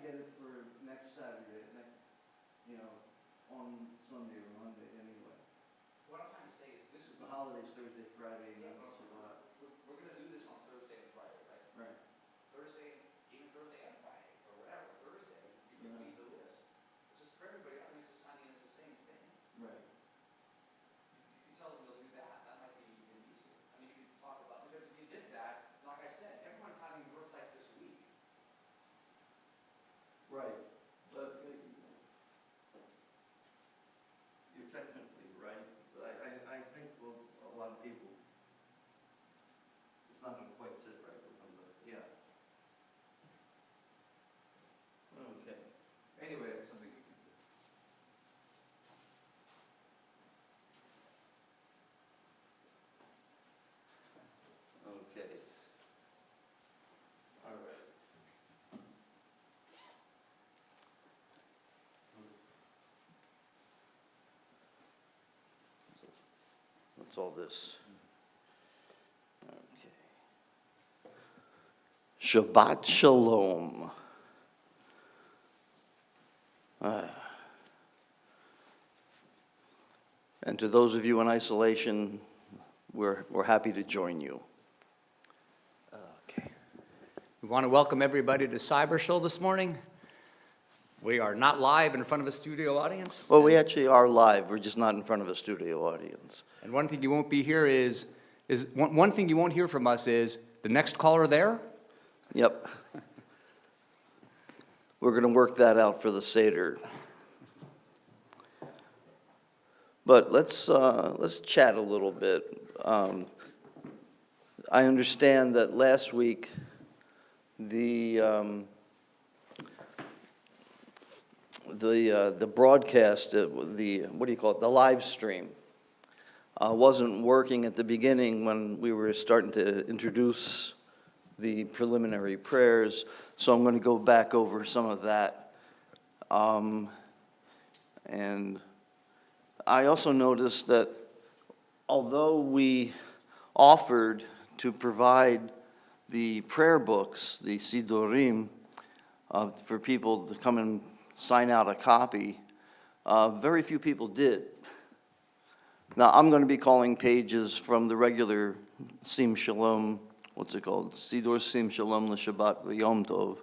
get it for next Saturday, on Sunday or Monday anyway. What I'm trying to say is this is The holidays Thursday, Friday, and Yeah, Shabbat. we're going to do this on Thursday and Friday, right? Right. Thursday, even Thursday and Friday, or whatever, Thursday, you can read the list. This is for everybody else, it's signing is the same thing. Right. If you tell them you'll do that, that might be even easier. I mean, you can talk about, because if you did that, like I said, everyone's having work sites this week. Right, but you're technically right, but I think a lot of people, it's not going to quite sit right with them, but yeah. Okay. Anyway, it's something you can do. Okay. All right. What's all this? Okay. Shabbat Shalom. And to those of you in isolation, we're happy to join you. Okay. We want to welcome everybody to Cyber Show this morning. We are not live in front of a studio audience. Well, we actually are live. We're just not in front of a studio audience. And one thing you won't be here is one thing you won't hear from us is the next caller there. Yep. We're going to work that out for the Seder. But let's chat a little bit. I understand that last week the broadcast, what do you call it, the live stream, wasn't working at the beginning when we were starting to introduce the preliminary prayers, so I'm going to go back over some of that. And I also noticed that although we offered to provide the prayer books, the Sidurim, for people to come and sign out a copy, very few people did. Now, I'm going to be calling pages from the regular Sim Shalom, what's it called? Sidur Sim Shalom LeShabbat V'Yom Tov.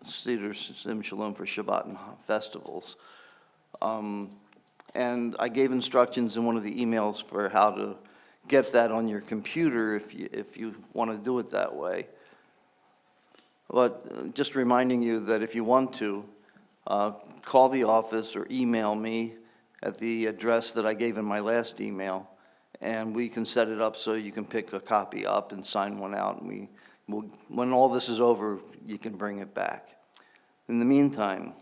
Sidur Sim Shalom for Shabbat and festivals. And I gave instructions in one of the emails for how to get that on your computer if you want to do it that way. But just reminding you that if you want to, call the office or email me at the address that I gave in my last email, and we can set it up so you can pick a copy up and sign one out, and when all this is over, you can bring it back. In the meantime,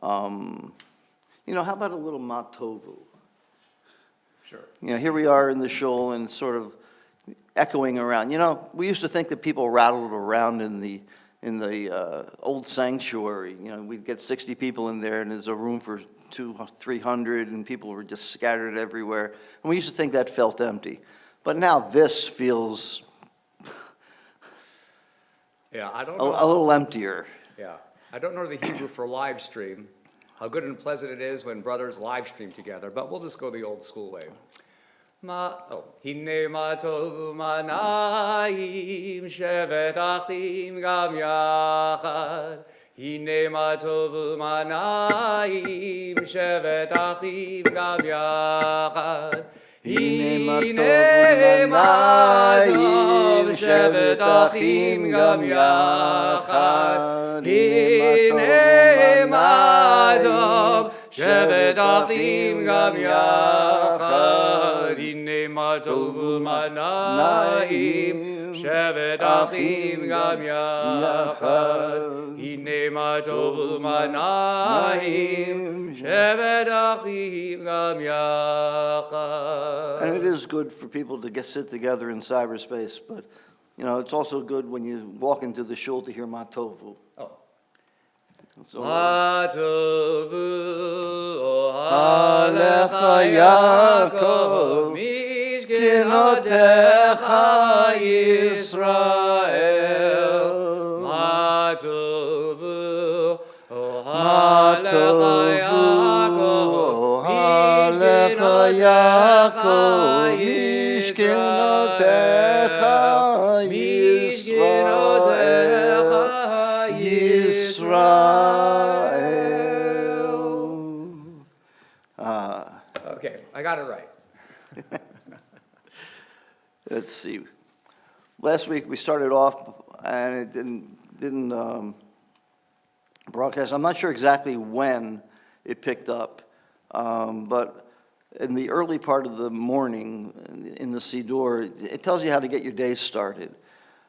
how about a little matovu? Sure. Here we are in the shul and sort of echoing around. We used to think that people rattled around in the old sanctuary. We'd get 60 people in there, and there's a room for 300, and people were just scattered everywhere. And we used to think that felt empty. But now this feels I don't a know. little emptier. Yeah, I don't know the Hebrew for live stream, how good and pleasant it is when brothers live stream together, but we'll just go the old school way. Hine ma tovu manayim shevet achim gam yachad. Hine ma tovu manayim shevet achim gam yachad. Hine ma tovu manayim shevet achim gam yachad. Hine ma tovu shevet achim gam yachad. Hine ma tovu manayim shevet achim gam yachad. Hine ma tovu manayim shevet achim gam yachad. And it is good for people to sit together in cyberspace, but it's also good when you walk into the shul to hear matovu. Oh. Matovu Alecha Yaakov Mishkenatecha Yisrael Yaakov, Mishkenotecha Yisrael, Yisrael. Okay, I got it right. Let's see. Last week we started off and it didn't broadcast. I'm not sure exactly when it picked up, but in the early part of the morning in the Siddur, it tells you how to get your day started.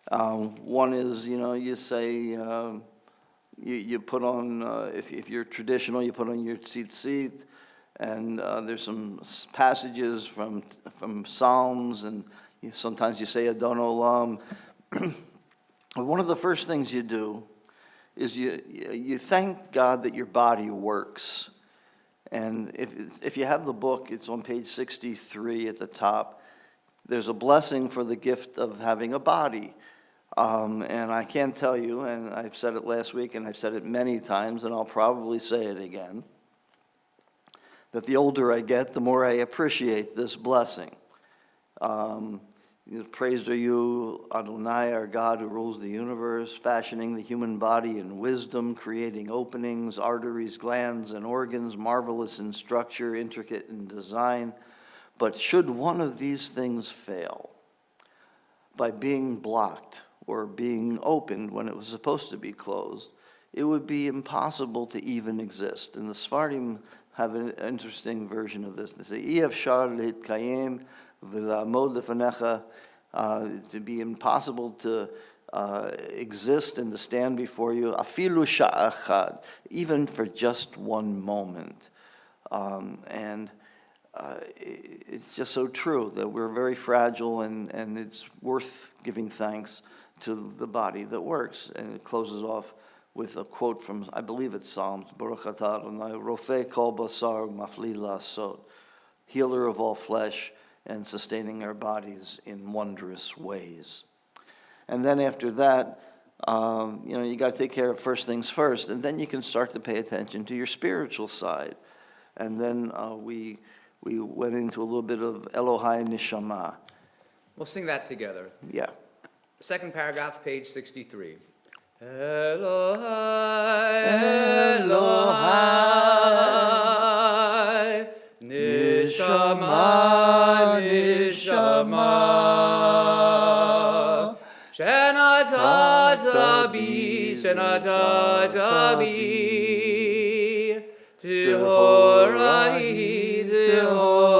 One is, you say, you put on, if you're traditional, you put on your tzitzit, and there's some passages from Psalms, and sometimes you say Adon Olam. One of the first things you do is you thank God that your body works. And if you have the book, it's on page 63 at the top. There's a blessing for the gift of having a body. And I can't tell you, and I've said it last week, and I've said it many times, and I'll probably say it again, that the older I get, the more I appreciate this blessing. Praised are you, Adonai, our God who rules the universe, fashioning the human body in wisdom, creating openings, arteries, glands, and organs, marvelous in structure, intricate in design. But should one of these things fail, by being blocked or being opened when it was supposed to be closed, it would be impossible to even exist. And the Sephardim have an interesting version of this. They say, "Ei efshar leitkayem v'la'amod lefanecha," to be impossible to exist and to stand before you, afilu sha'achad, even for just one moment. It's just so true that we're very fragile, and it's worth giving thanks to the body that works. And it closes off with a quote from, I believe it's Psalms, Baruch atah Adonai, Rofei kol basar mafli la'asot, healer of all flesh and sustaining our bodies in wondrous ways. And then after that, you got to take care of first things first, and then you can start to pay attention to your spiritual side. And then we went into a little bit of Elohai Neshama. We'll sing that together. Yeah. Second paragraph, page 63. Elohai, Elohai, Neshama, Neshama, Shenatata bi, Shenatata bi, Tehorahi, Tehorahi.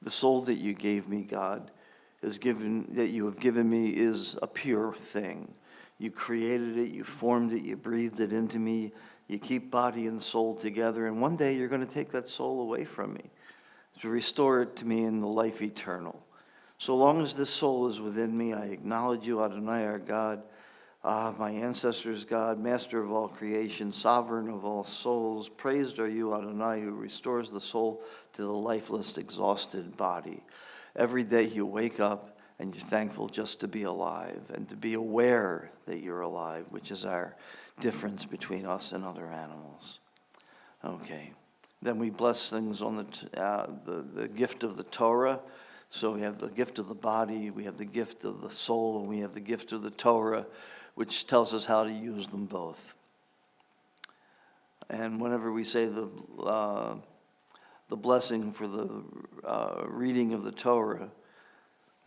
The soul that you gave me, God, that you have given me is a pure thing. You created it, you formed it, you breathed it into me. You keep body and soul together, and one day you're going to take that soul away from me to restore it to me in the life eternal. So long as this soul is within me, I acknowledge you, Adonai, our God, my ancestors' God, master of all creation, sovereign of all souls. Praised are you, Adonai, who restores the soul to the lifeless, exhausted body. Every day you wake up and you're thankful just to be alive and to be aware that you're alive, which is our difference between us and other animals. Okay. Then we bless things on the gift of the Torah. So we have the gift of the body, we have the gift of the soul, and we have the gift of the Torah, which tells us how to use them both. And whenever we say the blessing for the reading of the Torah,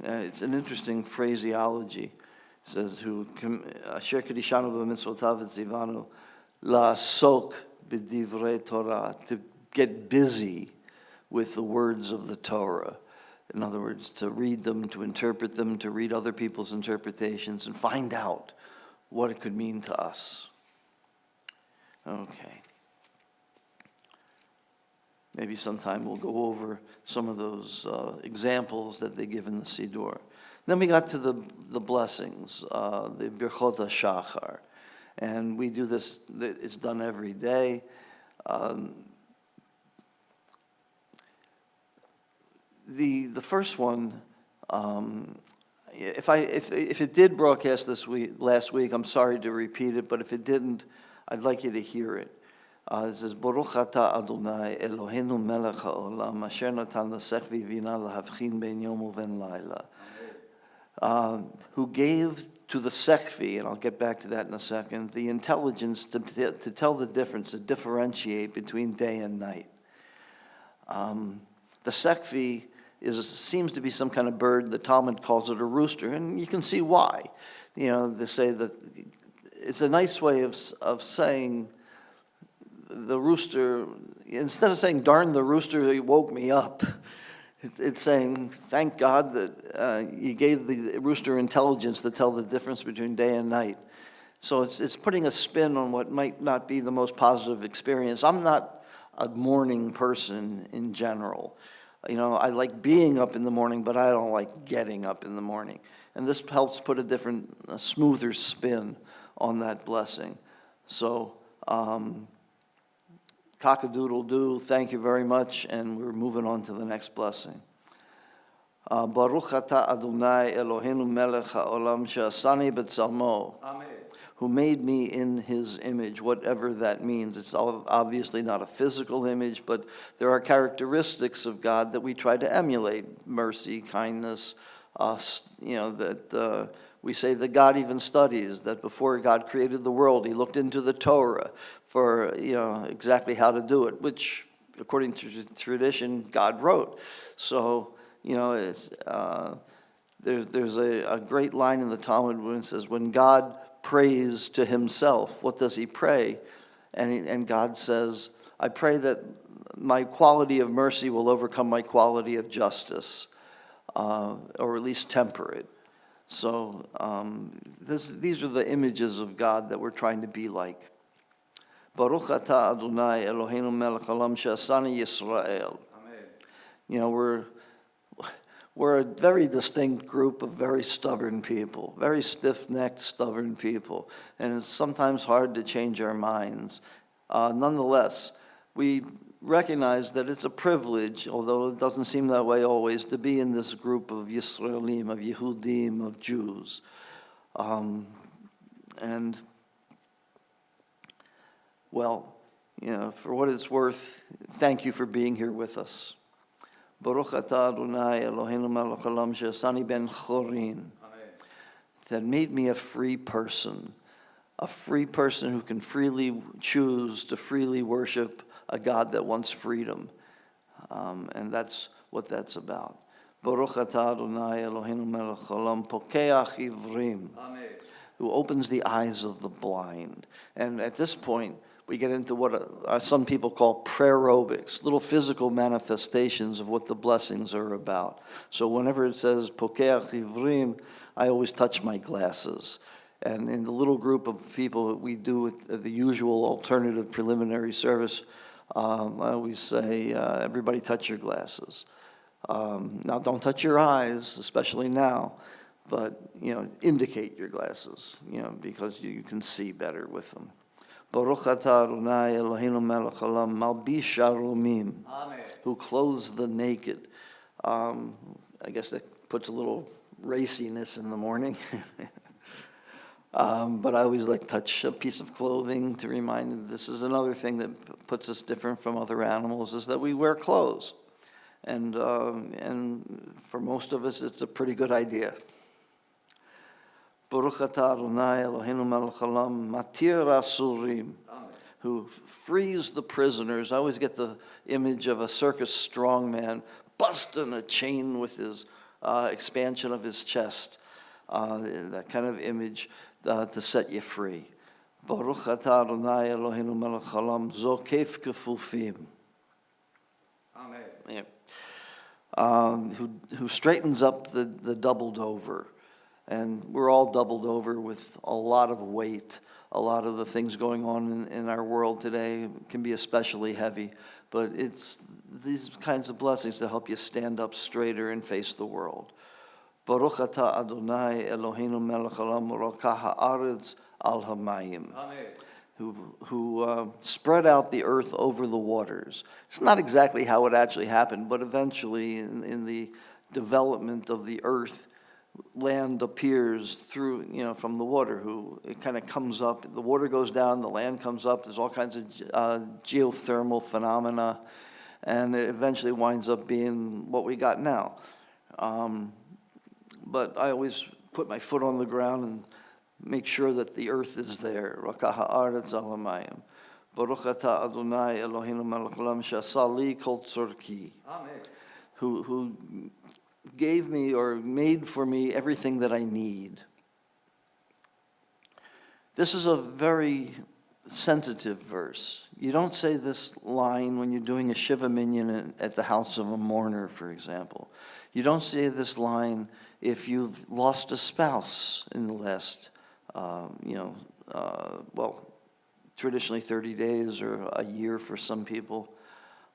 it's an interesting phraseology. It says, "Who asher kedishanu b'mitzvotav etzivanu la'asok b'divrei Torah," to get busy with the words of the Torah. In other words, to read them, to interpret them, to read other people's interpretations, and find out what it could mean to us. Okay. Maybe sometime we'll go over some of those examples that they give in the Siddur. Then we got to the blessings, the Birchot HaShachar. And we do this, it's done every day. The first one, if it did broadcast last week, I'm sorry to repeat it, but if it didn't, I'd like you to hear it. It says, Baruch ata Adonai Eloheinu melech haolam, asher natan l'sechvi vina lahavchin ben yom uven laila. Who gave to the Sekvi, and I'll get back to that in a second, the intelligence to tell the difference, to differentiate between day and night. The Sekvi seems to be some kind of bird. The Talmud calls it a rooster, and you can see why. You know, they say that it's a nice way of saying the rooster, instead of saying, darn the rooster, he woke me up. It's saying, thank God that you gave the rooster intelligence to tell the difference between day and night. So it's putting a spin on what might not be the most positive experience. I'm not a morning person in general. You know, I like being up in the morning, but I don't like getting up in the morning. And this helps put a smoother spin on that blessing. So, cock-a-doodle-doo, thank you very much, and we're moving on to the next blessing. Baruch ata Adonai Eloheinu melech haolam she'asani b'tzalmo, who made me in his image, whatever that means. It's obviously not a physical image, but there are characteristics of God that we try to emulate: mercy, kindness, that we say that God even studies, that before God created the world, he looked into the Torah for, exactly how to do it, which, according to tradition, God wrote. So, there's a great line in the Talmud when it says, when God prays to himself, what does he pray? And God says, I pray that my quality of mercy will overcome my quality of justice, or at least temper it. So these are the images of God that we're trying to be like. Baruch ata Adonai Eloheinu melech haolam she'asani Yisrael. We're a very distinct group of very stubborn people, very stiff-necked, stubborn people, and it's sometimes hard to change our minds. Nonetheless, we recognize that it's a privilege, although it doesn't seem that way always, to be in this group of Yisraelim, of Yehudim, of Jews. For what it's worth, thank you for being here with us. Baruch atah Adonai Eloheinu melech haolam she'asani ben chorin, that made me a free person who can freely choose to freely worship a God that wants freedom. And that's what that's about. Baruch atah Adonai Eloheinu melech haolam pokeach ivrim, who opens the eyes of the blind. And at this point, we get into what some people call prayer aerobics, little physical manifestations of what the blessings are about. So whenever it says pokeach ivrim, I always touch my glasses. And in the little group of people that we do with the usual alternative preliminary service, I always say, everybody touch your glasses. Now, don't touch your eyes, especially now, but, indicate your glasses, because you can see better with them. Baruch atah Adonai Eloheinu melech haolam malbish harumim, who clothes the naked. I guess that puts a little raciness in the morning. But I always like to touch a piece of clothing to remind you this is another thing that puts us different from other animals, is that we wear clothes. And for most of us, it's a pretty good idea. Baruch atah Adonai Eloheinu melech haolam matir asurim, who frees the prisoners. I always get the image of a circus strongman busting a chain with his expansion of his chest. That kind of image to set you free. Baruch atah Adonai Eloheinu melech haolam zokef kefufim. Amen. Who straightens up the doubled over. And we're all doubled over with a lot of weight. A lot of the things going on in our world today can be especially heavy. But it's these kinds of blessings that help you stand up straighter and face the world. Baruch atah Adonai Eloheinu melech haolam rokah haaretz al hamayim, who spread out the earth over the waters. It's not exactly how it actually happened, but eventually in the development of the earth, land appears through, from the water, it kind of comes up, the water goes down, the land comes up, there's all kinds of geothermal phenomena, and it eventually winds up being what we got now. But I always put my foot on the ground and make sure that the earth is there. Rakah ha'aretz alamayim. Baruch atah Adonai Eloheinu melech haolam she'asa li kol tzorki. Amen. Who gave me or made for me everything that I need. This is a very sensitive verse. You don't say this line when you're doing a Shiva minyan at the house of a mourner, for example. You don't say this line if you've lost a spouse in the last, traditionally 30 days or a year for some people.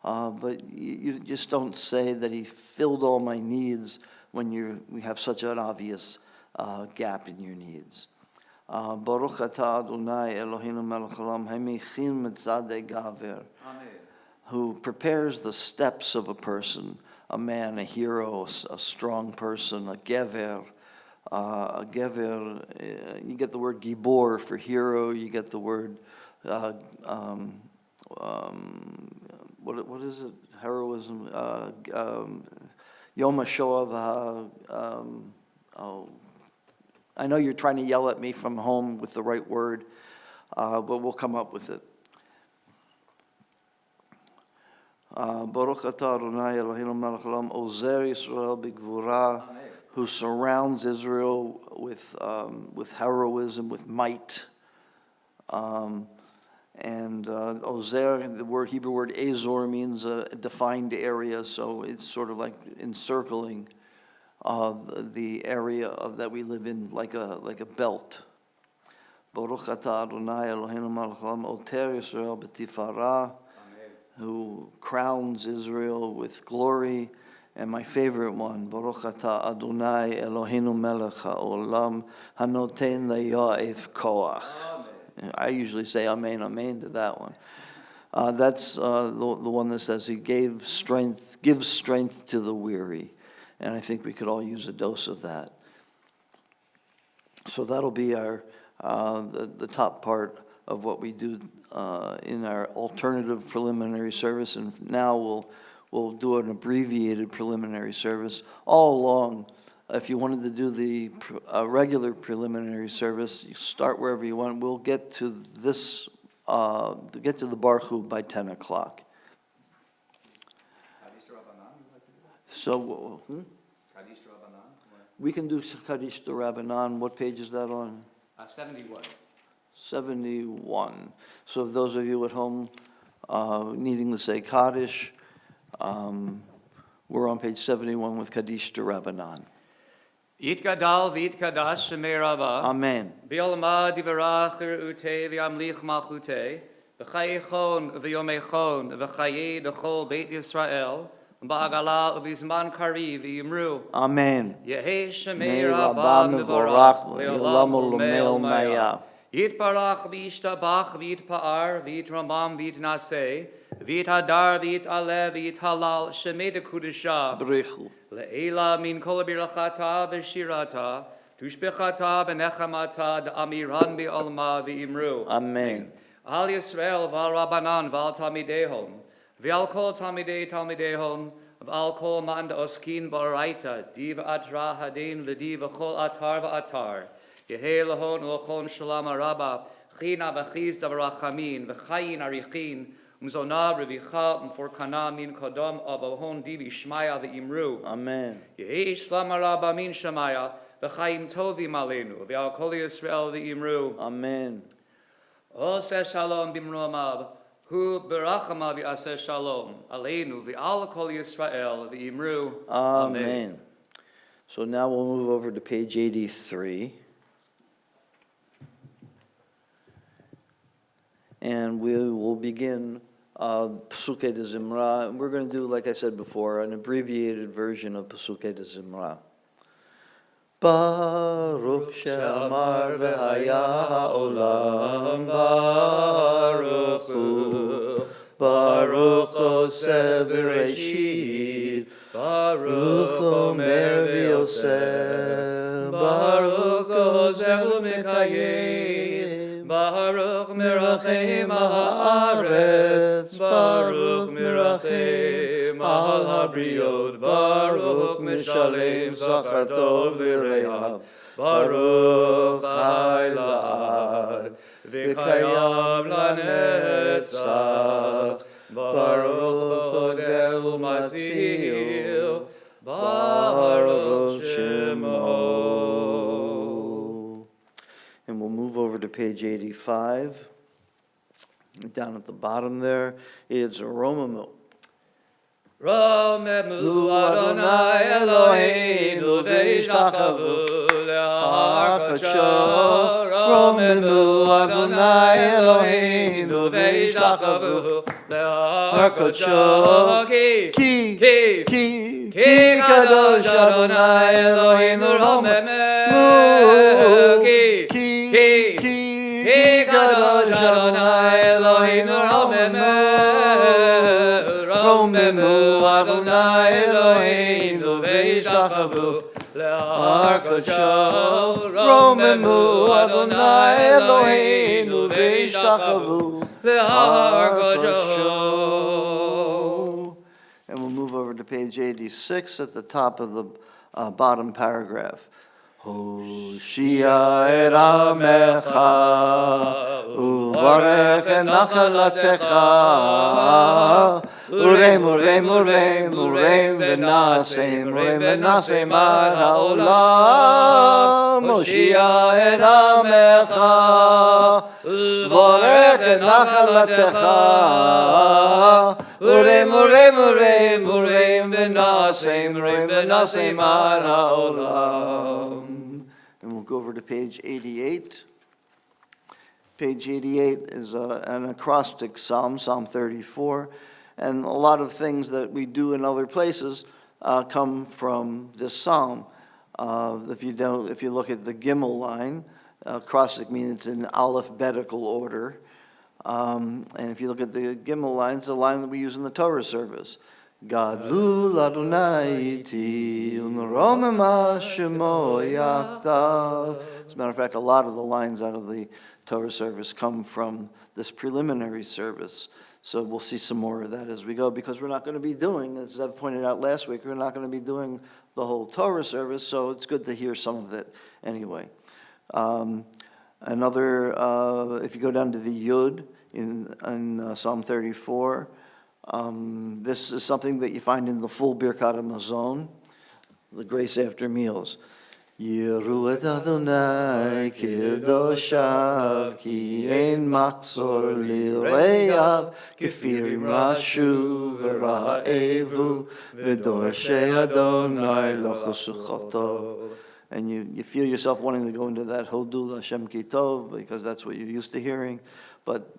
But you just don't say that he filled all my needs when we have such an obvious gap in your needs. Baruch atah Adonai Eloheinu melech haolam hamechin mitzadei gaver, who prepares the steps of a person, a man, a hero, a strong person, a gever. A gever, you get the word gibor for hero, you get the word what is it? Heroism. Yom HaShoah. I know you're trying to yell at me from home with the right word, but we'll come up with it. Baruch atah Adonai Eloheinu melech haolam ozer Yisrael b'gvura, who surrounds Israel with heroism, with might. And Ozer, the Hebrew word Azor, means a defined area, so it's sort of like encircling the area that we live in, like a belt. Baruch atah Adonai Eloheinu melech haolam oter Yisrael b'tifara, who crowns Israel with glory. And my favorite one, Baruch atah Adonai Eloheinu melech haolam hanoten le'ya'ef koach. I usually say amen, amen to that one. That's the one that says he gives strength to the weary. And I think we could all use a dose of that. So that'll be our the top part of what we do in our alternative preliminary service. And now we'll do an abbreviated preliminary service. All along, if you wanted to do the regular preliminary service, you start wherever you want. We'll get to this, get to the Baruch Hu by 10 o'clock. So, we can do Kaddish to Rabbanan. What page is that on? 71. 71. So those of you at home needing to say Kaddish, we're on page 71 with Kaddish to Rabbanan. Yitgadal v'yitkadash shemei Rava. Amen. B'olama divarach ute v'yamlich malchute. V'chayechon v'yomechon v'chaye d'chol Beit Yisrael. Ba'agala u'bizman kariv v'yimru. Amen. Yehi shemei May Rabba Rabba mivorach Mevorach le'olam Le'olam u'mel maya. Maya. Yitbarach v'yishtabach v'yitpa'ar v'yitramam v'yitnaseh. V'yithadar v'yit'aleh v'yithalal shemei d'kudisha. Brichu. Le'ela min kol birachata v'shirata, tushbechata v'nechamata d'amiran bi'olma v'imru. Amen. Al Yisrael v'al Rabbanan v'al Talmidehon, v'al kol Talmidehon, v'al kol man d'oskin ba'oraita, di v'atra hadin v'di v'chol atar v'atar, yehe lahon l'chon shalom araba, china v'chiz v'rachamin, v'chayin arichin, Mzona revicha mforkana min kodom avahon divi shmaya v'imru. Amen. Yehi shlam araba min shmaya v'chaim tovim aleinu v'al kol Yisrael v'imru. Amen. Oseh shalom bimromav hu berachama v'aseh shalom aleinu v'al kol Yisrael v'imru. Amen. So now we'll move over to page 83. And we will begin Pesukei de Zimra. We're going to do, like I said before, an abbreviated version of Pesukei de Zimra. Baruch she'amar v'haya ha'olam Baruch Hu Baruch oseh v'reshit Baruch omer v'yosef Baruch Gozeh Umekayim, Baruch Mirachem al haaretz, Baruch Mirachem al habriot, Baruch Mishalem Zachar Tov l'Reav, Baruch Chai La'ad, V'Kayam Lanetzach, Baruch Hodeh U'Matzil, Baruch Shemo. And we'll move over to page 85. Down at the bottom there, it's Romemu. Romemu Adonai Eloheinu ve'ishtachavu le'har kodsho. Romemu Adonai Eloheinu ve'ishtachavu le'har kodsho. Ki kadosh Adonai Eloheinu romemu. Ki kadosh Adonai Eloheinu romemu. Romemu Adonai Eloheinu ve'ishtachavu le'har kodsho. Romemu Adonai Eloheinu ve'ishtachavu le'har kodsho. And we'll move over to page 86 at the top of the bottom paragraph. Hoshia et amecha, uvarech et nachalatecha, urem, urem, urem, urem v'nasem, urem v'nasem ad ha'olam. Hoshia et amecha, uvarech et nachalatecha, urem, urem, urem, urem v'nasem, urem v'nasem ad ha'olam. And we'll go over to page 88. Page 88 is an acrostic psalm, Psalm 34. And a lot of things that we do in other places come from this psalm. If you look at the Gimel line, acrostic means it's in alphabetical order. And if you look at the Gimel line, it's a line that we use in the Torah service. Gadlu Adonai iti u'neromema shemo yachtav. As a matter of fact, a lot of the lines out of the Torah service come from this preliminary service. So we'll see some more of that as we go, because we're not going to be doing, as I've pointed out last week, we're not going to be doing the whole Torah service, so it's good to hear some of it anyway. If you go down to the Yud in Psalm 34, this is something that you find in the full Birkat HaMazon, the grace after meals. Yiru et Adonai kedoshav, ki ein machzor lireyav, kefirim rashu v'ra'evu, v'dorshei Adonai lo chasuchoto. And you feel yourself wanting to go into that Hodul Hashem ki tov, because that's what you're used to hearing. But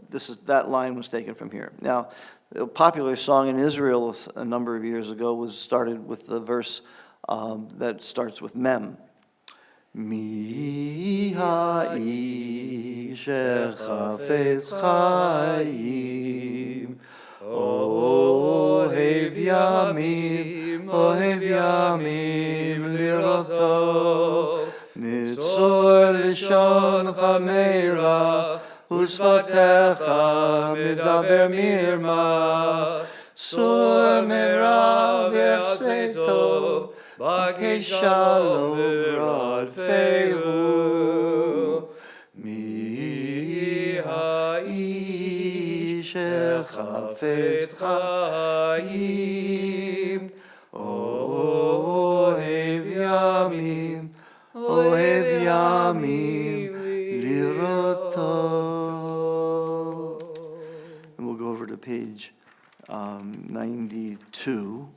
that line was taken from here. Now, a popular song in Israel a number of years ago was started with the verse that starts with Mem. Mi ha'ish echafetz chayim, ohev yamim liroto, nitzor lishon chameira, ושפתיך מדבר מרמה, סור מרע ועשה טוב, בקש שלום רדפהו. מי האיש החפץ חיים, אוהב ימים, אוהב ימים לראותו. To page 92.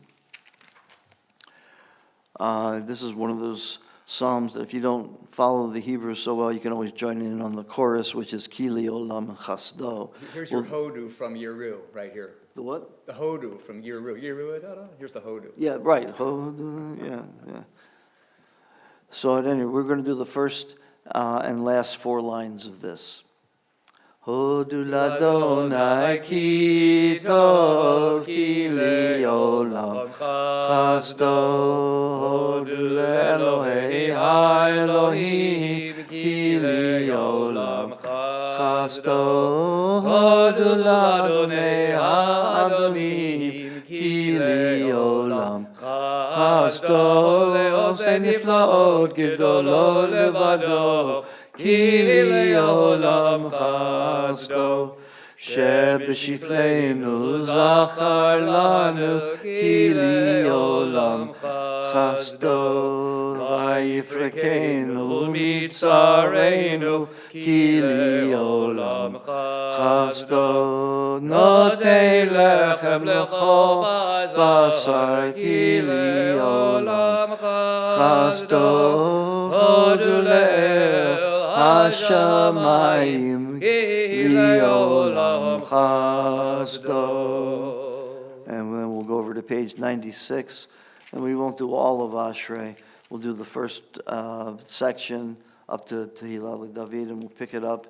This is one of those psalms that if you don't follow the Hebrew so well, you can always join in on the chorus, which is Kili Olam Chasdo. Here's your Hodu from Yeru, right here. The what? The Hodu from Yeru. Here's the Hodu. Yeah, right. Hodu, yeah. So at any rate, we're going to do the first and last four lines of this. Hodu l'Adonai ki tov ki le'olam chasdo. Hodu le'Elohei ha'Elohim ki le'olam chasdo. Hodu l'Adonai ha'Adonim ki le'olam chasdo. Le'osei niflaot gedolo levado ki le'olam chasdo. שבשפלנו זכר לנו כי לעולם חסדו ויפרקנו מצערנו כי לעולם חסדו נותן לחם לכל בשר כי לעולם חסדו הודו לאל השמיים Le'olam chasdo. And then we'll go over to page 96, and we won't do all of Ashrei. We'll do the first section up to Tehillah David, and we'll pick it up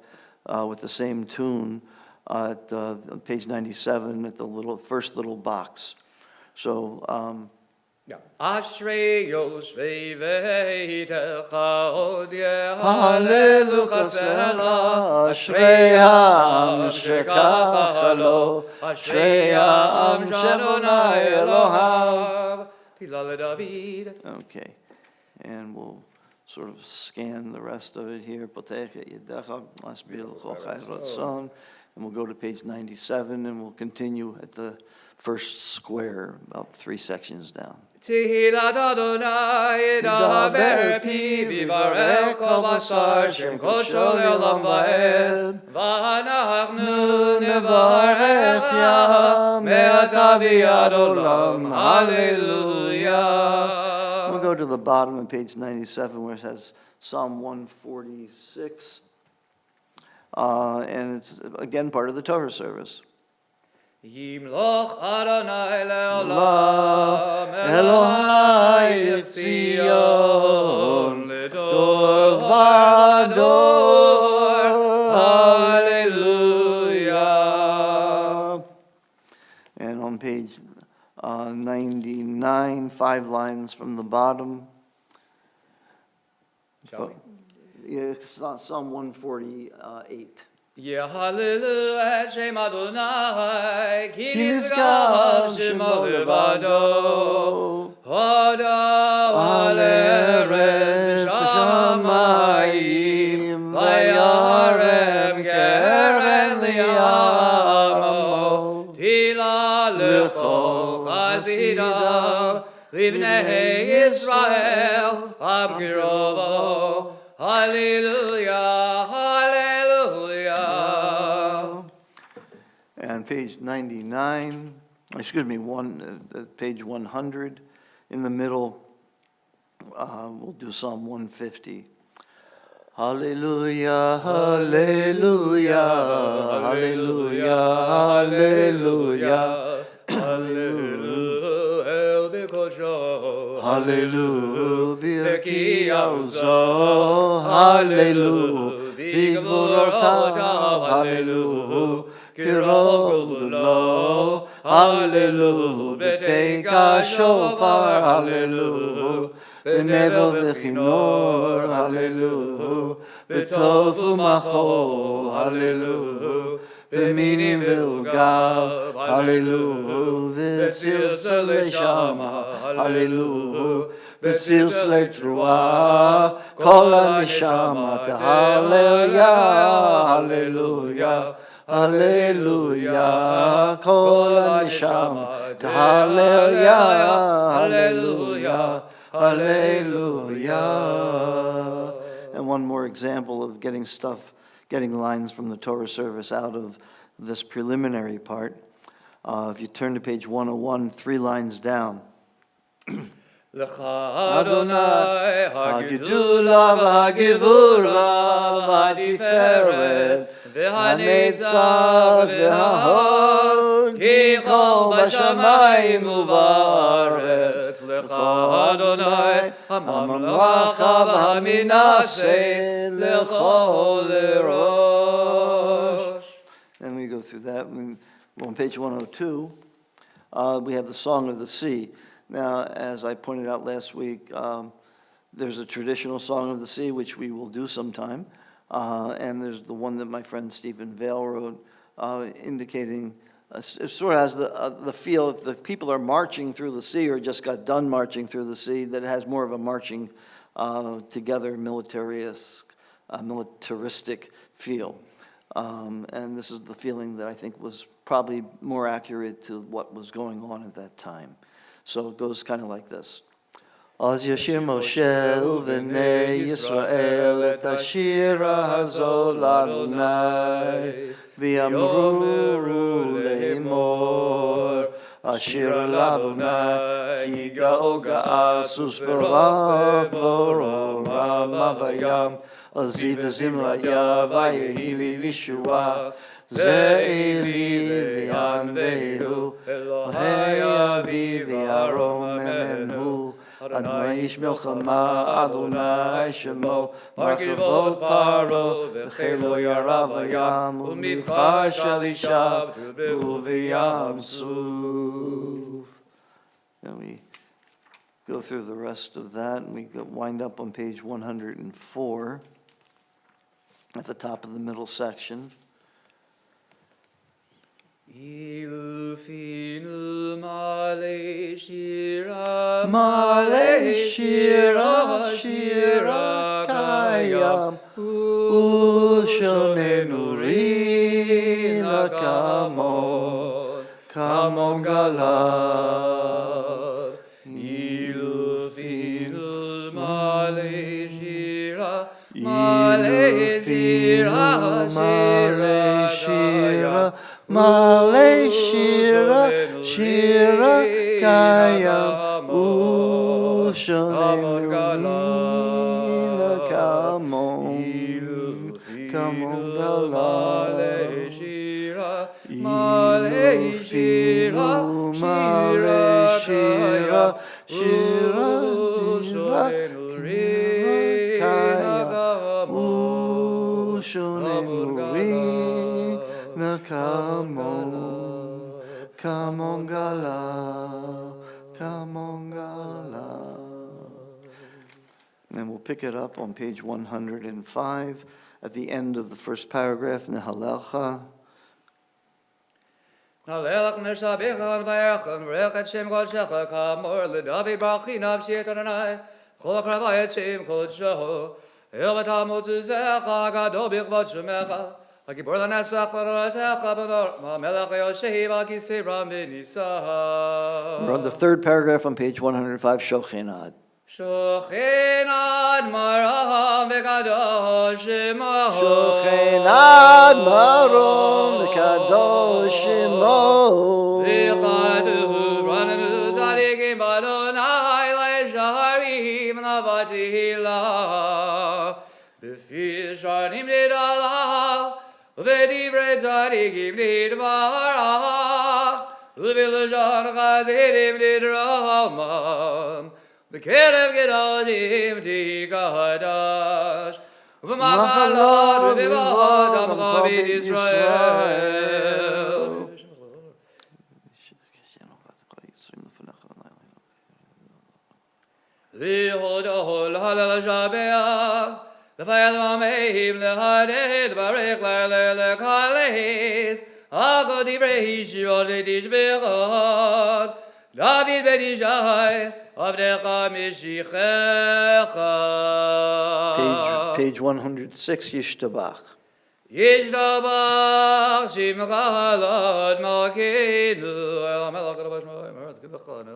with the same tune at page 97 at the first little box. So, Ashrei Yoshvei Ve'itecha Od Hallelu chasela, Ashrei ha'am shekacha lo, Ashrei ha'am sh'Adonai Elohav. Tehillah David. Okay, and we'll sort of scan the rest of it here. Potech et yedecha, masbir l'chol chai ratzon. And we'll go to page 97, and we'll continue at the first square, about 3 sections down. Tehillah Adonai Daber Pi Vivarech Kol Basar Shem Kosho Le'olam Va'ed V'anachnu Nevarech Ya Me'ata V'yad Olam Hallelujah. We'll go to the bottom of page 97 where it has Psalm 146. And it's, again, part of the Torah service. Yimloch Adonai Le'olam Elohai Tzion Ledor Vador Hallelujah. And on page 99, 5 lines from the bottom. It's Psalm 148. Yehalelu et Shem Adonai Ki nizkar nizkar Shemo shemo levado Hoda v'aleretz shamayim Vayarem keren li'amo Tila lechol chazidav Livnei Yisrael Am kirovo Hallelujah, hallelujah. And page 99, page 100, in the middle, we'll do Psalm 150. Hallelujah, hallelujah, hallelujah, hallelujah, hallelujah, hallelujah, Birki Auzo, hallelujah, Vigvorotav, hallelujah, Kirol hallelujah, Beteka Shofar, hallelujah, Benevo v'chinor, hallelujah, Betofu machol, hallelujah, Beminim v'ugav, hallelujah, V'tzilzel l'shama, hallelujah, V'tzilzel l'truah, kol ha'neshama, hallelujah, hallelujah, hallelujah, kol ha'neshama, hallelujah, hallelujah, hallelujah. And one more example of getting lines from the Torah service out of this preliminary part. If you turn to page 101, 3 lines down. Lecha Adonai hagidula v'hagivura v'hatiferet v'hanetzav v'hahod ki chol b'shamayim u'va'aretz Lecha Adonai hamamlacha v'haminaseh lechol erosh. go through that. Well, on page 102, we have the Song of the Sea. Now, as I pointed out last week, there's a traditional Song of the Sea, which we will do sometime. And there's the one that my friend Stephen Vale wrote, indicating, it sort of has the feel, if the people are marching through the sea or just got done marching through the sea, that it has more of a marching together militaristic feel. And this is the feeling that I think was probably more accurate to what was going on at that time. So it goes kind of like this. אז ישיר משה ובני ישראל את השירה הזו לאדוני ויאמרו לאמור השיר לאדוני כי גאו גאה סוס ורב ורמה בים עזי וזמריה ויהי לי לישועה זה אלי ויענדהו אלוהי אבי וירומם הוא אדוני איש מלחמה, אדוני שמו, מרכבות פרעה, וחילו ירה בים, ומבחר של אישה, ובים סוף. And we go through the rest of that, and we wind up on page 104, at the top of the middle section. Ilufinu male shira shira kayam ushonenu rina kamon galav Ilufinu male shira Male shira kayam ushonenu rina kamon galav Ilufinu male shira kayam ushonenu rina kamon galav. And we'll pick it up on page 105 at the end of the first paragraph, Nehalelcha. Nalelach neshabichan vayerchan v'rechet shem kodshecha kamor l'David brachi nafshi et Adonai chol kravayet shem kodsheho el v'tamot zecha gadol b'chvot shemecha Hakibor l'nesach v'noratecha b'nor melech yoshehi v'akisei ram b'nisah. We're on the third paragraph on page 105, Shochenad. Shochenad maram v'kadosh shemo Shochenad marom v'kadosh shemo V'chatuhu v'ranenu tzadikim b'Adonai le'sharim navatihila B'fi shanim nidalach V'divrei tzadikim nidbarach V'vilashon chazidim nidramam V'kelev gedolim tikadash V'machalot v'vivot amcha b'Yisrael Lihodoho l'halal shabeach L'fayad v'ameim l'hadeh d'varech l'kaleis Agod divrei shivot v'tishbechot David ben Ishai Avdecha mishichecha Page 106, Yishtabach. Yishtabach shimcha lod malkeinu El melech kadash ma'aretz k'dachon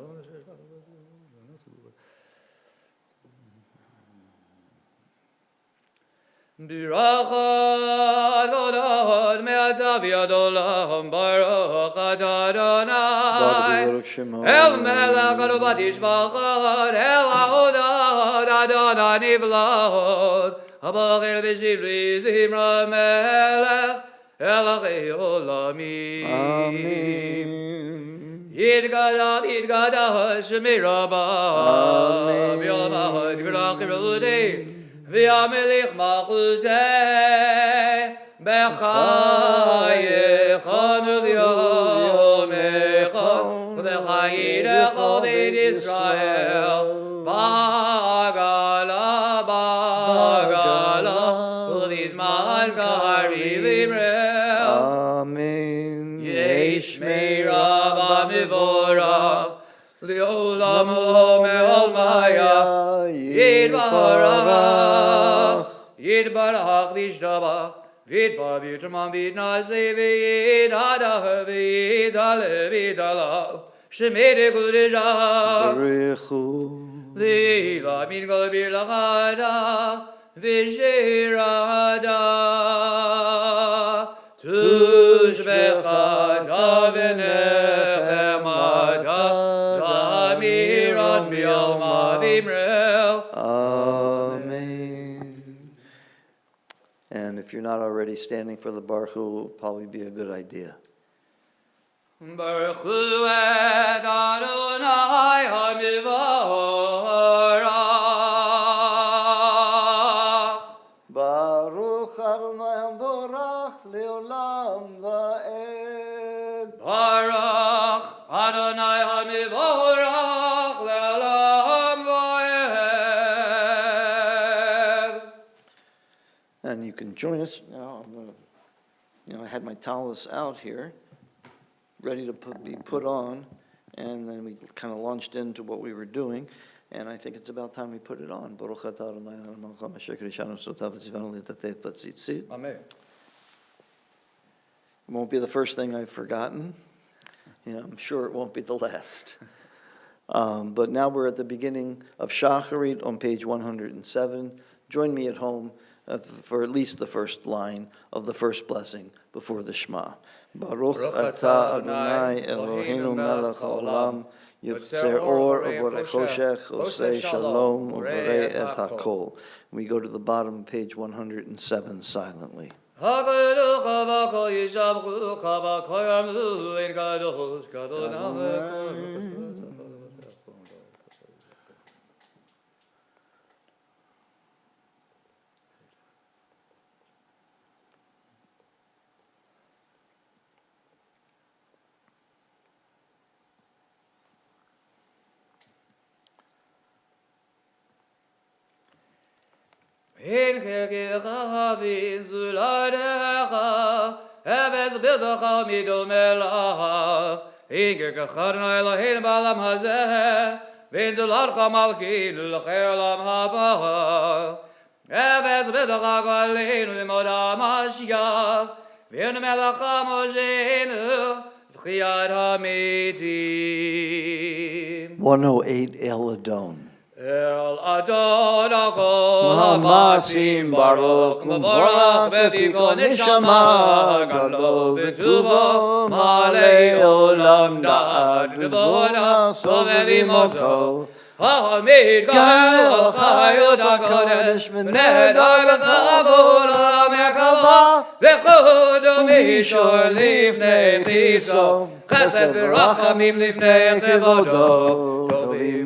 Birachot v'odot me'atav yad olam Baruch atah Adonai El melech adobat yishbachot El ha'odot Adonai nivlachot Habachir v'shivri zimra melech Elachei olamim Amen. Yidgadav shemirabah V'yamahot v'rachir v'ludei V'yamelech malchutei בחייכון וביומכון ולחייך בית ישראל בעגלה ובזמן קריב אמרהו Amen. יש מרבה מבורך לעולם לא מעולמיה יתברך יתברך וישתבח ויתברך ויתרומם ויתנשא ויתהדר ויתהלל ויתהלל שמי קודשא ברכו. לילה מן כל ברכתה ושירתה תושבחתה ונחמתה דמירן ביומא ואמרהו Amen. And if you're not already standing for the Baruch Hu, it will probably be a good idea. ברכו את אדוני המבורך Baruch Adonai Hamvorach Leolam Va'ed. ברוך אדוני המבורך לעולם ועד. And you can join us now. I had my tallis out here, ready to be put on, and then we kind of launched into what we were doing, and I think it's about time we put it on. Baruch atah Adonai Eloheinu melech haolam asher kiddushanu v'tzivanu v'tzivanu litateh b'tzitzit. Amen. It won't be the first thing I've forgotten. I'm sure it won't be the last. But now we're at the beginning of Shacharit on page 107. Join me at home for at least the first line of the first blessing before the Shema. Baruch atah Adonai Eloheinu melech haolam yotzer or uborei choshech osei shalom uborei et hakol. We go to the bottom of page 107 silently. הקדוש וכל ישבחוך וכל יאמרו אין קדוש אדוני. אין חלקך ואין זולתך, אפס בלתך מדומה לך. אין חלקך אדוני אלוהינו בעולם הזה, ואין זולתך מלכינו לעולם הבא. אפס בלתך גואלנו למות המשיח, ואין מלך מושענו תחיית המתים. 108 El Adon. El Adon HaKol HaMasim Baruch Mevorach Befiko Neshama Gadol V'Tuvo Malei Olam Da'ad V'Vona Sovevi Moto Ha'amid Gal Chayot HaKodesh V'nedar B'chavod HaMechava Zechud U'mishor Lifnei Chiso Chesed V'rachamim Lifnei Chivodo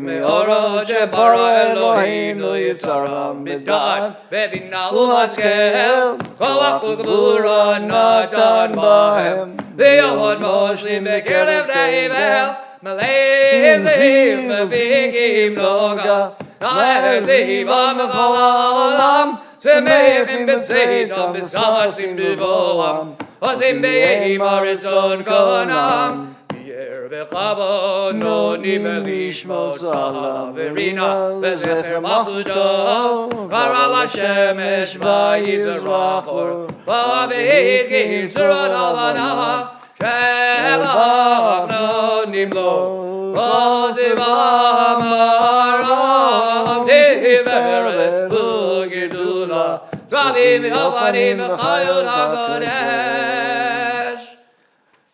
מאורות שברא אלוהים לא יצרם בדעת בבינה ובהשכל כוח וגבורה נתן בהם ויהוד מושלים בקרב תבל מלאים זיו מפיקים נוגה זיבם בכל העולם שמחים בצאתם בששים בבואם עושים ביים הרצון קונם וכבוד נונים לשמות צהלה ורינה וזכר מלכותו קרא לשמש ויזרח אור והתקין צורות הבנה שבח נונים לו כל צבאם הרם תפארת וגדולה זרעים ואופנים וחיות הקודש.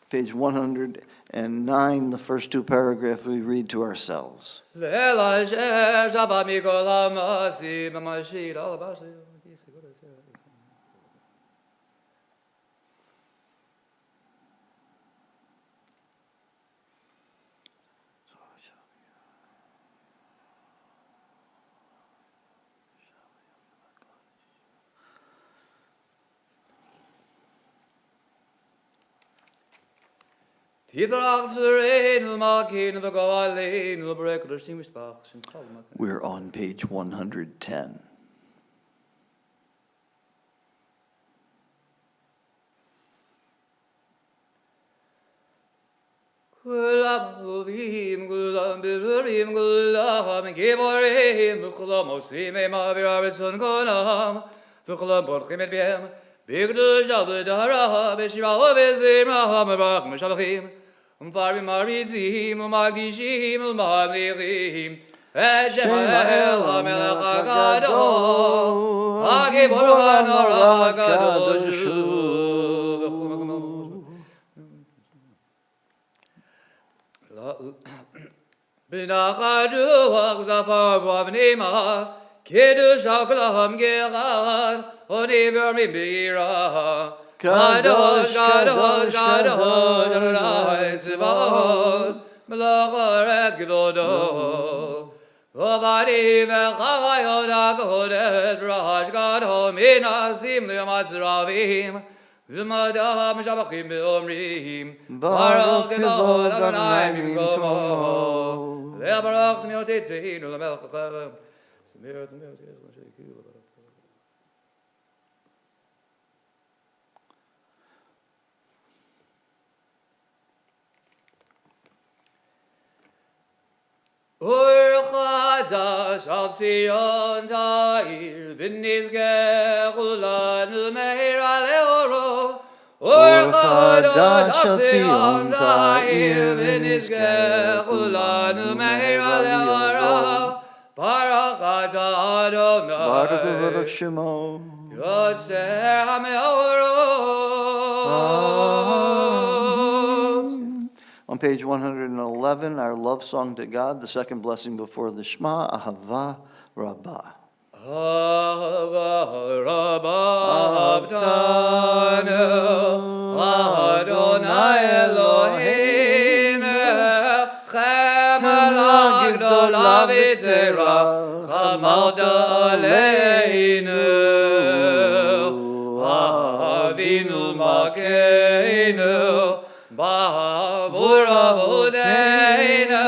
Page 109, the first two paragraphs we read to ourselves. We're on page 110. Kulam uvim, kulam bivurim, kulam giborim, kulam osim emavirarison kulam, kulam borchim et biem, bigdu jaludara, beshira bezim raham rach meshalachim, farim marizim, magishim, mamlichim, Shemael hamelech hagadol, hagibor hanora hagadoshu. B'nachadu ha'zafar v'avnima, kiddush ha'kolam gerad, oniver mibira. Kadosh, kadosh, kadosh, Adonai tzivot, melech haaretz gedodo. V'avadim v'chayot ha'kodesh, b'rash gadol, minasim li'matzravim. V'madam shabachim be'omrim, Baruch Kevod Adonai B'mkomo, Le'abarach T'miotetzeinu L'melech HaChavim, S'mir T'miotetzeinu L'sheikiu L'barach. Or Chadash al Tzion Ta'ir, V'nizgech Ulanu Meir Aleoro. Or Chadash al Tzion Ta'ir, V'nizgech Ulanu Meir Aleoro. Baruch Atah Adonai, Baruch V'Baruch Shemo. Yotzei HaMeorot. On page 111, our love song to God, the second blessing before the Shema, Ahava Rabbah. Ahava Rabbah Avtanu, Adonai Eloheinu, Chemel Agdola V'Tera, Chamalda Aleinu, Avinu Malkeinu, Ba'avur avodeinu,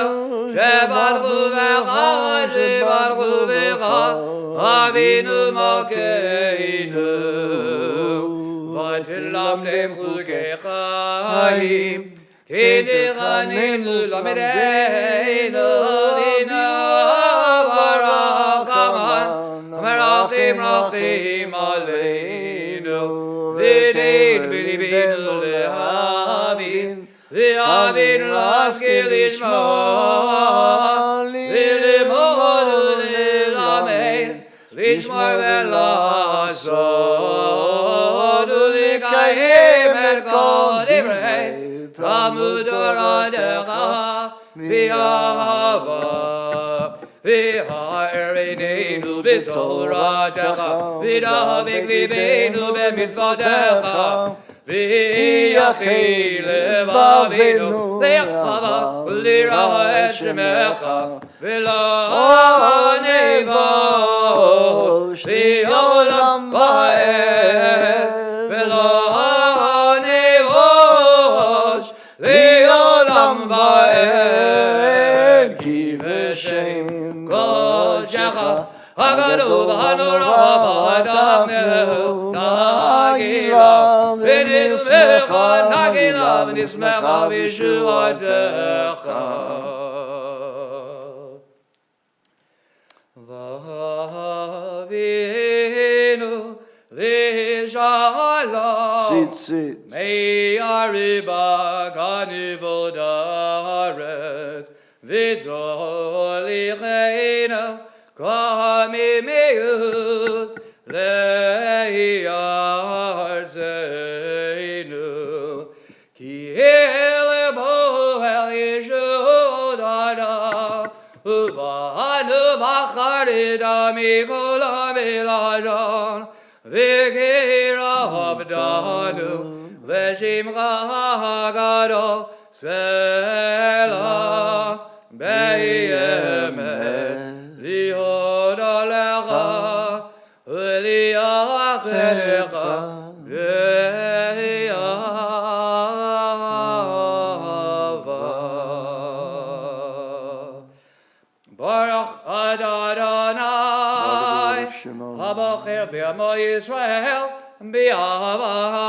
shebarchu v'cha, shebarchu v'cha, Avinu Malkeinu, v'tilamdem chukei chayim, tidichaninu lamedeinu, Avinu v'rachaman, v'rachim rachim aleinu, v'tein v'libinu lehavin, V'avin laskil lishma, v'limod u'lilamein, lishmar v'lasod, u'likayim et kol divrei, Talmud Toratecha, v'ahava, v'ha'ereneinu b'toratecha, v'dahabik libeinu b'mitzvotecha, V'yachil levavinu, le'achava, u'lira et shemecha, v'lo nevosh, v'olam va'ed, v'lo nevosh, v'olam va'ed, ki v'shem kodecha, Hagadu v'hanora v'hadamnehu, nagila v'nismecha, nagila v'nismecha v'yeshuatecha. V'avinu v'shalom, Sit. me'ariba ganivod haaretz, v'dolicheinu, Kamimeu le'yarzeinu, ki elebo el yeshudana, uvanu v'charida mikolam elajon, v'kira avdanu, v'shimcha hagadol, selah, be'emet, Li'od alecha, u'li'acherecha, Baruch Adonai, Baruch Shemo. Habacher B'Amo Yisrael, B'Avam.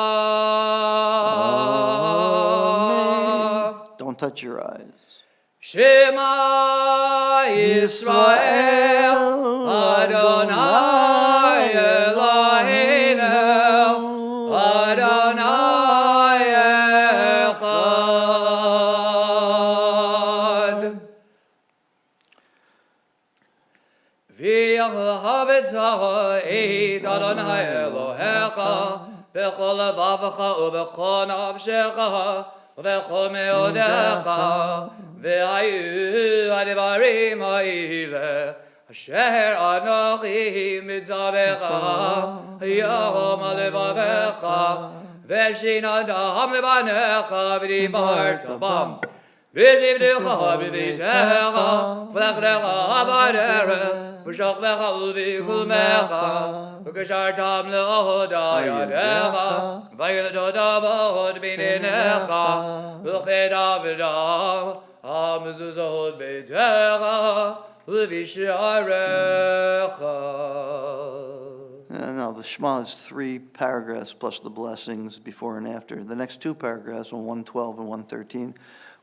Don't touch your eyes. Shema Yisrael, Adonai Eloheinu, Adonai Echad. V'yahavitah et Adonai Elohecha, b'chol levavecha u'b'chol nafshecha, u'b'chol meodecha, v'hayu hadivarim ha'ile, asher anochi mitzavecha, yom levavecha, v'shinadam levanecha, v'dibarta bam. V'zivdecha b'vitecha, v'lechlecha ha'varere, v'shachvecha u'v'kulmecha, v'kashartam le'ohodayadecha, v'yilododavod b'ninecha, v'chedavidav, ha'mezuzahod b'techa, u'v'sharecha. And now the Shema is 3 paragraphs plus the blessings before and after. The next 2 paragraphs on 112 and 113,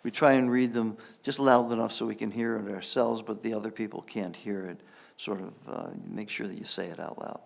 we try and read them just loud enough so we can hear it ourselves, but the other people can't hear it. Sort of make sure that you say it out loud.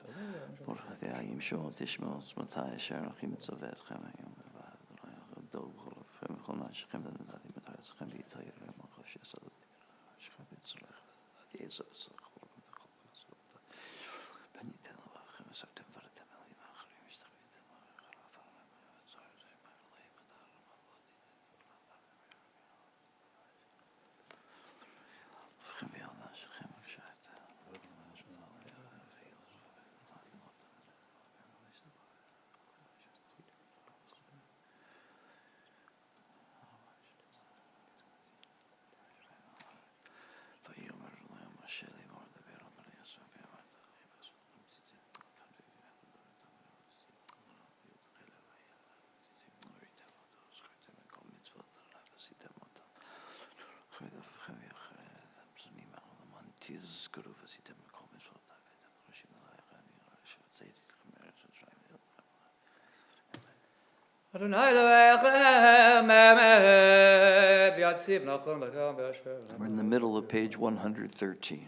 Adonai Levechem Emet, v'yatziv nachon b'kam b'asher. We're in the middle of page 113.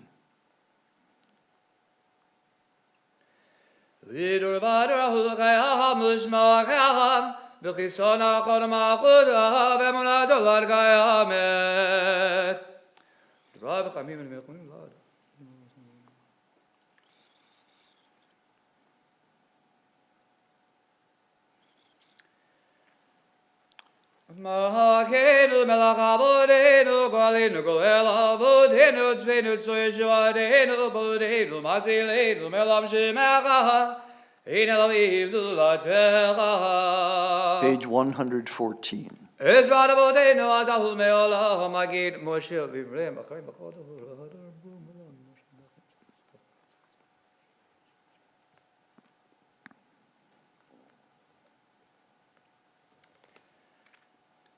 Lidur v'adur ha'ulkayam u'shma'kayam, v'chison ha'chon ha'chudah v'emunat olad kayamet. Dvar v'chamim and v'yachmonim lad. Mahakenu melach avodenu golenu goel avodenu tzvenu tzoyeshvadenu bodenu matzilenu melam shemecha ein elohim zulatecha. Page 114. Ezra avodenu atahul meolah magid Moshe livrem achayim b'chodah.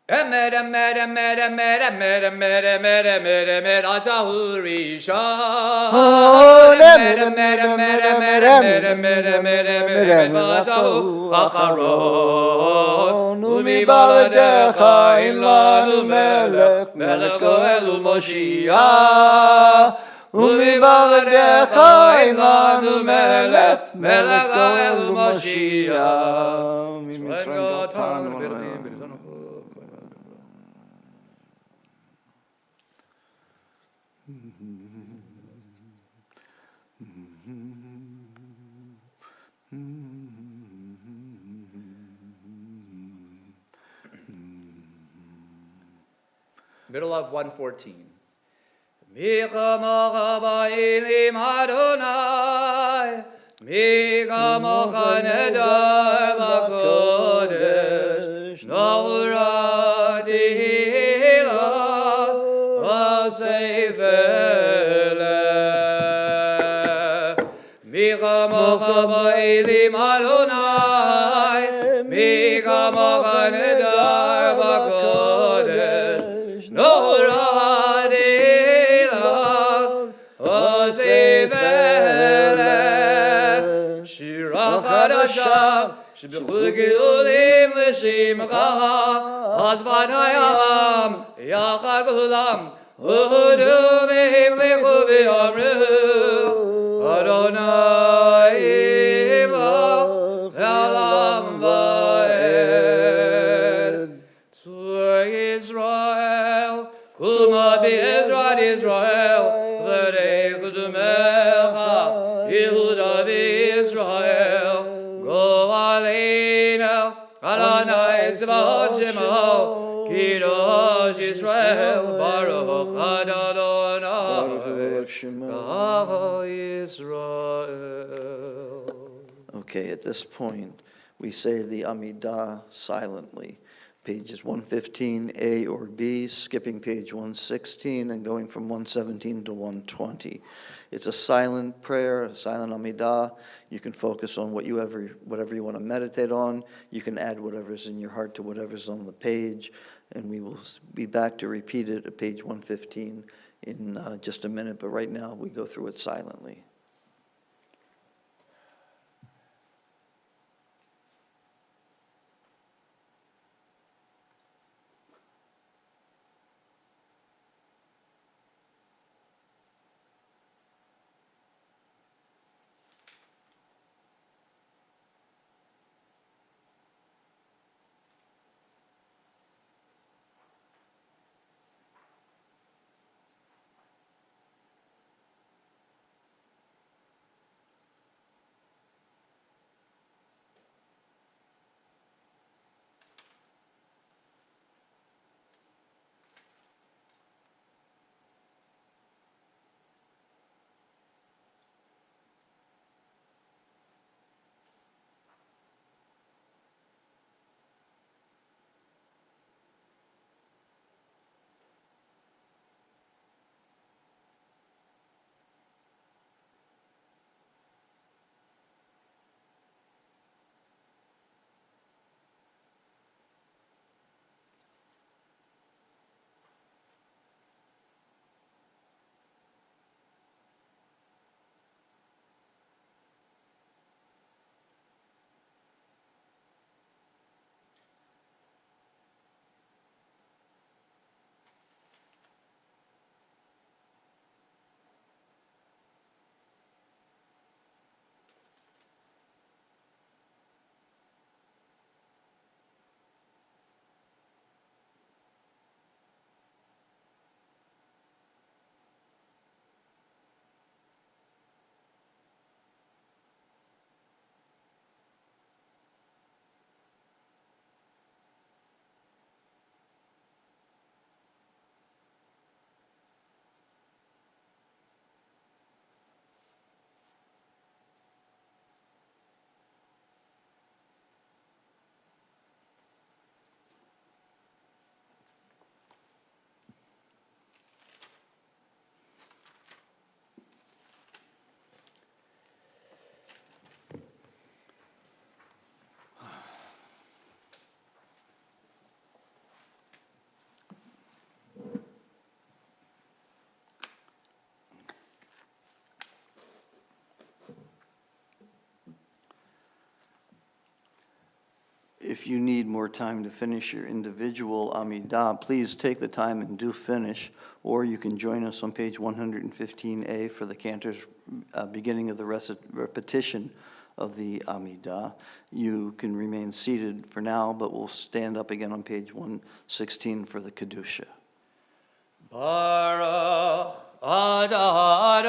Emet, emet, emet, emet, emet, emet, emet, emet, emet, atahul rishon. Emet, emet, emet, emet, emet, emet, emet, emet, emet, atahul acharon. Umibaladecha in lanu melech, melech goel u'moshiach. Umibaladecha in lanu melech, melech goel u'moshiach. Mitzrayim gatan v'rachim v'rizono. Middle of 114. Mika mocha ba'ilim Adonai, Mika mocha nedar b'kodesh, Nohra dihila v'seifele. Mika mocha ba'ilim Adonai, Mika mocha nedar b'kodesh, Nohra dihila Hashem, Shebechul Gedolim L'Shimcha, Hazvat Hayam, Yachad Kulam, Uhudu V'him Lechu V'yamru, Adonai Imlach, Elam Va'ed. Tzur Yisrael, Kulma B'Ezrat Yisrael, V'rei Kudumecha, Yehuda V'Yisrael, Go Aleinu, Adonai Tzva'ot Shemo, Kidosh Yisrael, Baruch Adonai, Ka'al Yisrael. Okay, at this point, we say the Amidah silently. Pages 115, A or B, skipping page 116 and going from 117 to 120. It's a silent prayer, a silent Amidah. You can focus on whatever you want to meditate on. You can add whatever's in your heart to whatever's on the page. And we will be back to repeat it at page 115 in just a minute. But right now, we go through it silently. If you need more time to finish your individual Amidah, please take the time and do finish, or you can join us on page 115A for the cantor's beginning of the repetition of the Amidah. You can remain seated for now, but we'll stand up again on page 116 for the Kedusha. Baruch Adonai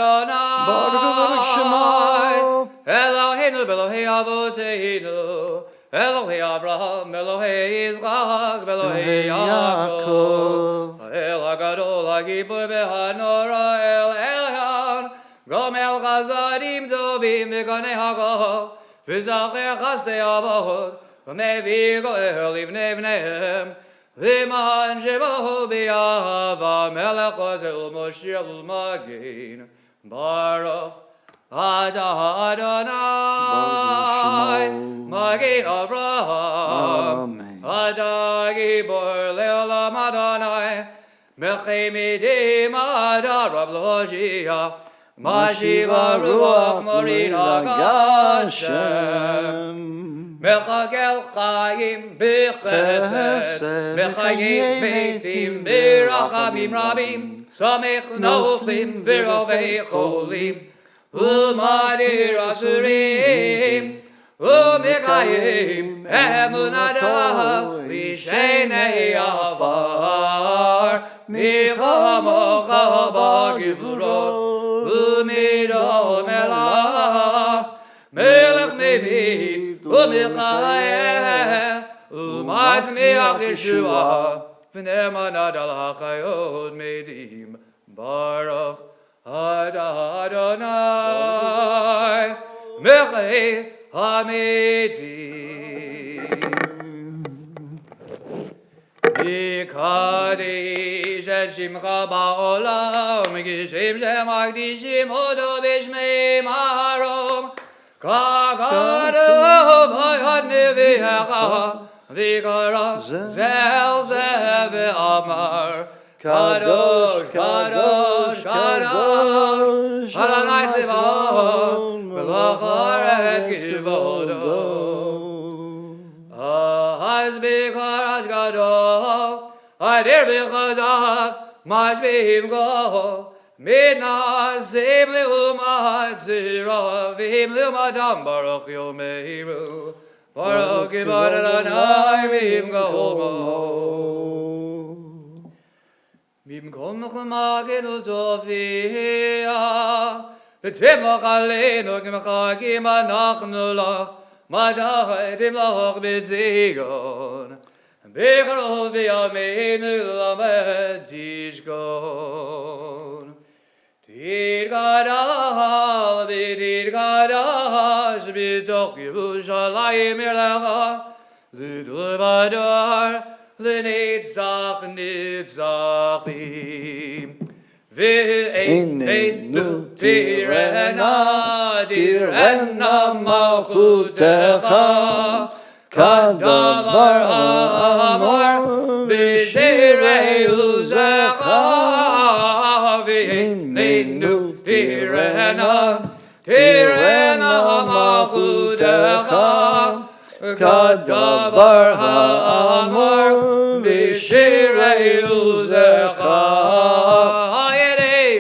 Baruch Shema Eloheinu v'Elohei Avoteinu Elohei Avraham, Elohei Yitzchak, Elohei Yaakov El HaGadol HaGibur v'Hanora El Elyon Gomel Chazadim Tovim v'Ganei HaGol V'Zacher Chasdei Avot V'Mevi Goel Livnei V'neihem L'man Shemo B'Yahava Melech Ozel Moshiach L'Magin Baruch Adonai Magin Avraham Adagi Bor Leolam Adonai Melchei Midim Adarav L'Hoshia Mashiva Ruach Morida Gashem. Mechagel Chaim Bechesed, Mechayim Meitim Birachamim Rabim, Samech Noflim Virovei Cholim, Umadir Asurim, Umekayim Emunada, Vishenei Afar, Michamocha Bagivuro, Umido Melach, Melech Mebit, Umichael, Umatmiach Yeshua, V'nemanad al hachayot medim, Baruch Adonai, Mechei HaMedim. Yikadesh et Shimcha ba'olam, Gishem shemakdishim odo b'shmei marom, Kagadu v'yad nevi'echa, V'kara zel zeh ve'amar, Kadosh, Kadosh, Kadosh, Adonai Tzevaot, Melech haaretz kivodo. Az b'karash gadol, Adir b'chazak, Mash b'himgo, Midnazim le'umat zira, V'him le'umadam baruch yomehiru, Baruch Kivod Adonai v'him gomo. Bimkom chumagenu tofia, V'timlach aleinu k'mechagim anachnu lach, Madachim lach b'tzion, B'karov b'yameinu lamed tishkon. Tidgadal v'tidgadash b'toch Yerushalayim irlecha, L'tuvadar l'nitzach nitzachim. V'einenu tirena, tirena malchutecha, Kadavar ha'amor b'shirei uzecha. V'einenu tirena, tirena malchutecha, Kadavar ha'amor b'shirei uzecha.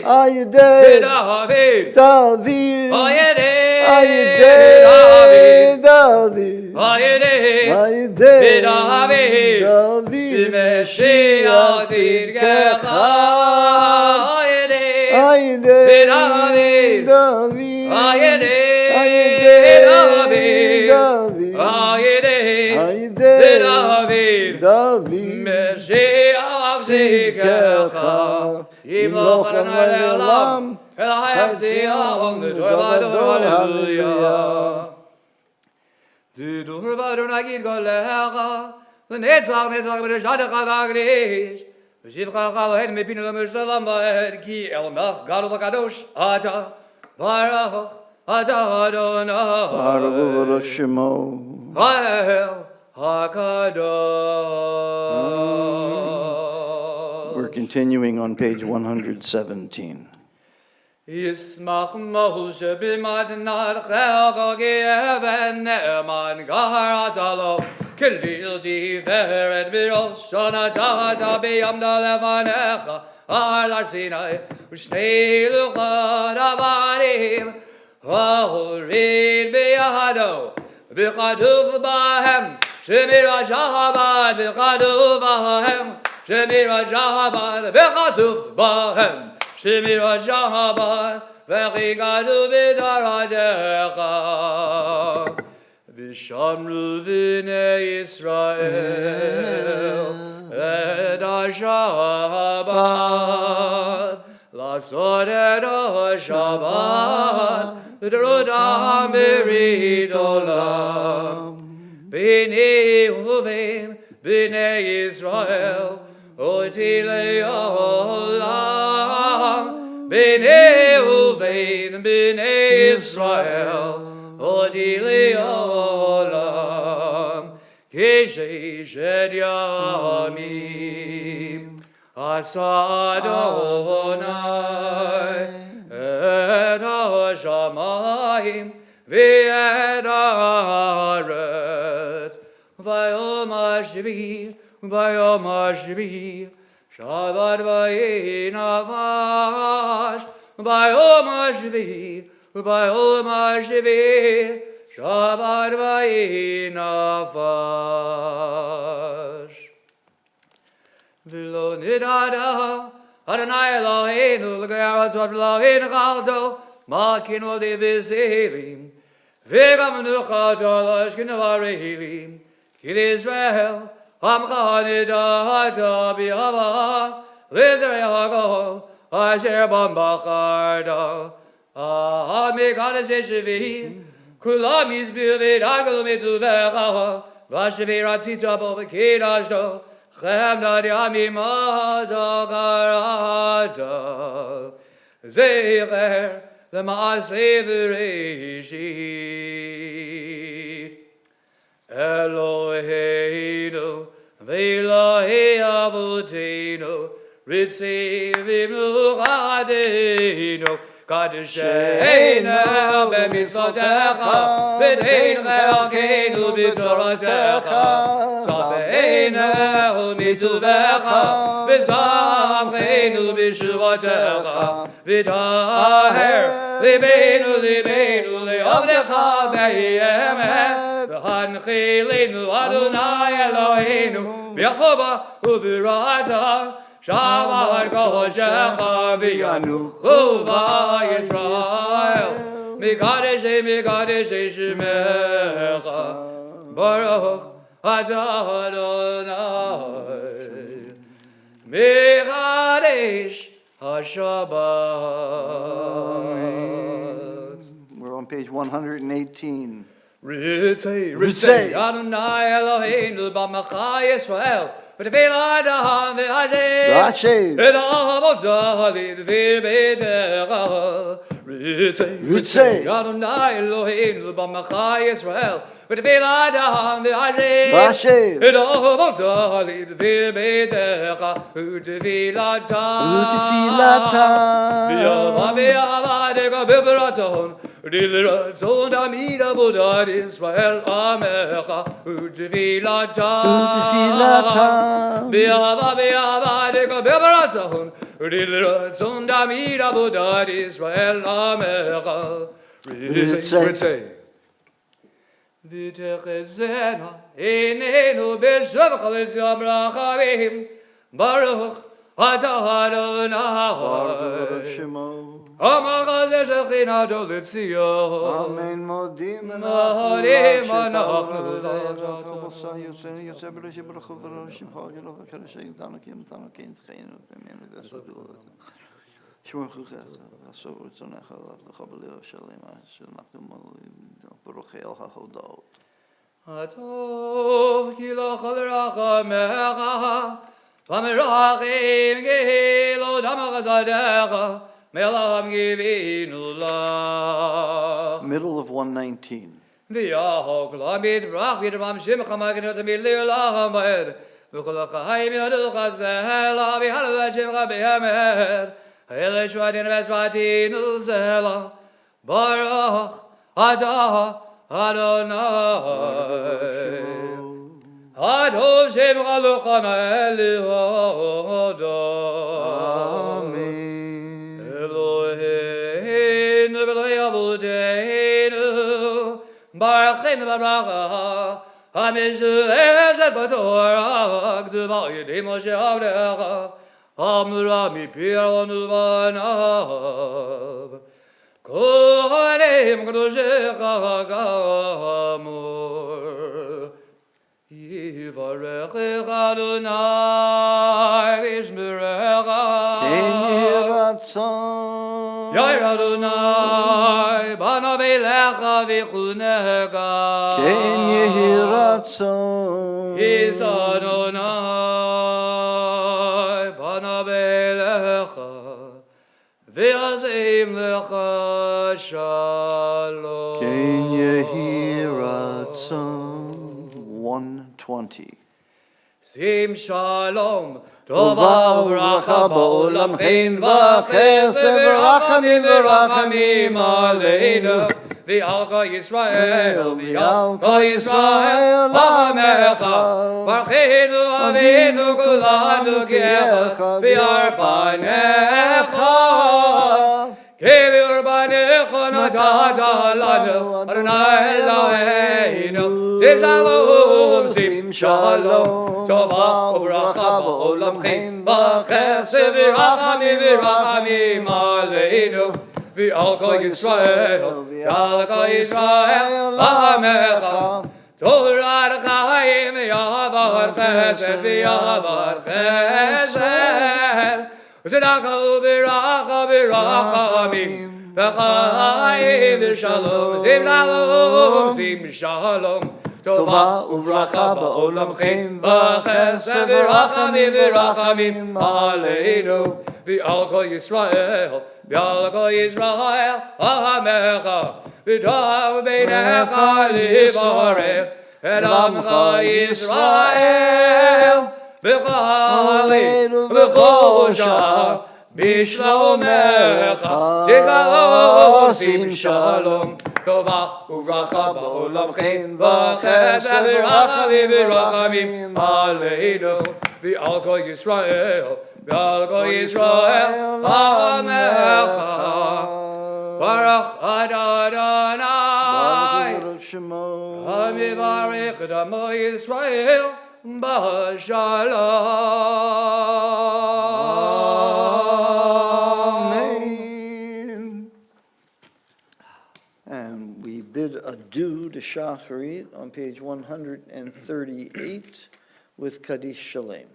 Ayedei David, David Ayedei Ayedei David Ayedei Ayedei David, David B'Meshiach tzidkecha. Ayedei Ayedei David, David Ayedei David Ayedei Ayedei David, David Meshiach tzidkecha. Yimloch Adonai le'olam, Elohim Tzion, L'dor v'ador, Hallelujah. L'dor v'ador nagid golecha, L'netzach netzach b'reshatecha v'agdish, V'shivcha chalohet mepinu l'mushalam ba'ed, Ki el melech gadol v'kadosh, Ata, Baruch, Ata Adonai. Baruch Shemo. Ha'el HaKadosh. We're continuing on page 117. Yismach Moshe b'madnat chelko ge'even ne'eman gahar atalo kelil tiferet b'rosh shonatata b'yamda levanecha al har Sinai u'shnei luchot avadim ha'horid b'yado v'chaduf b'hem shemira jahabad v'chaduf b'hem shemira jahabad v'chaduf b'hem Shemira Jahabad, V'chigadu b'daradecha, V'shamru v'nei Yisrael, et ha-Shabbat, Lasod et ha-Shabbat, V'rodam berit olam, B'nei Uvim, B'nei Yisrael, Oti le'olam, B'nei Uvein, B'nei Yisrael, Odi le'olam, Keshet yamim, Asa Adonai, Shamayim ve'ed haaretz. Vayom hashvi, vayom hashvi, Shabbat vayinavash. Vayom hashvi, vayom hashvi, Shabbat vayinavash. V'lo nidada, Adonai Eloheinu, l'gayar hatzot v'loheinu chalto, Malkin lo diviselim, v'gam nuchato l'ashkin v'arehilim, Kil Israel, Amcha nidada b'yava, l'Israel hagol, Asher b'mbacharda, Mekadosh Shevim, Kulam yizbiu v'dargol mitzuvecha, V'ashevi ratzita bo v'kedashto, Chem nadyami mata garada, Zecher l'maaseh v'reshit. Eloheinu v'Elahei avoteinu, Ritzei v'mnuchadeinu, Kadesheinu b'mitzvotecha, v'tein chelkeinu b'toratecha, Sabeinu mitzuvecha, v'samcheinu b'shuvatecha, v'taher libeinu le'avdecha Beth Emet, v'hanchilenu Adonai Eloheinu, v'Yehovah u'v'rata, Shabbat Kodeshecha v'yanuchu v'Yisrael, Mekadesh Shemecha, Baruch atah Adonai, Mekadesh HaShabbat. We're on page 118. Ritzei Adonai Eloheinu b'Amcha Yisrael, v'tefil Adam v'Hashem, v'Avodah v'Beitecha. Ritzei Adonai Eloheinu b'Amcha Yisrael, v'tefil Adam v'Hashem, v'Avodah v'Beitecha. U'tefilata v'yavadeka b'beraton, Dilratzon damid avodat Israel amecha, U'tefilata v'yavadeka b'beraton, Dilratzon damid avodat Israel amecha. Ritzei v'techezena einenu b'shevcha l'tziyam rachamim, Baruch atah Adonai, Amakadesh Echinato L'Tzion. Amen. Modim Modim anachnu Atov ki l'chol rachamecha, v'merachim gehilo damachazadecha, Melam givinu lach. Middle of 119. V'yahok lamid brach v'yadvam shimcha magnot amilir lacham v'ed, v'chol achayim yadu chazela v'yhalav shimcha b'yamed, ha'ele shvatin v'zvatinu zela, Baruch atah Adonai, Adov shimcha lucham elihodah. Amen. Eloheinu v'Eloi avoteinu, Barucheinu v'bracha, HaMishuleshet b'Torah, K'tuva yedei Moshe avdecha, Amnura mipi Aaron u'banav, Kohanim Kadoshecha gamur, Yivarechecha Adonai v'yishmerecha. Ken yehi ratzon. Yair Adonai, banav elecha v'chunecha. Ken yehi ratzon. Yis Adonai, banav elecha v'yazim lecha shalom. Ken yehi ratzon. 120. Sim shalom, Tova uvracha ba'olam chen v'chesed v'rachamim v'rachamim aleinu V'al kol Yisrael, v'al kol Yisrael, Lamecha, Barchenu Avinu Kulanu Kiechad, V'yar Banecha, Kevir Banecha Natata Lanu, Adonai Eloheinu, Sim Shalom, Sim Shalom, Tova Uvracha Ba'olam Chen, V'chesed V'rachamim V'rachamim Aleinu, V'al kol Yisrael, V'al kol Yisrael, Lamecha, Torah Reading, V'yavar Chesed, V'yavar Chesed, V'tzedakah V'racha V'rachamim, V'chaim V'shalom, Sim Shalom, Sim Shalom, Tova Uvracha Ba'olam Chen, V'chesed V'rachamim V'rachamim Aleinu, V'al kol Yisrael, V'al kol Yisrael, Lamecha, V'dav beinecha livarech, Et amcha Yisrael, V'chali, V'chosha, Bishlomecha, Tikalo, Sim Shalom, Tova Uvracha Ba'olam Chen, V'chesed V'rachamim V'rachamim Aleinu, V'al kol Yisrael, V'al kol Yisrael, Lamecha, Baruch Adonai, Baruch Shemo. Hamivarech Damo Yisrael, B'Shalom. Amen. And we bid adieu to Shacharit on page 138 with Kaddish Shalem.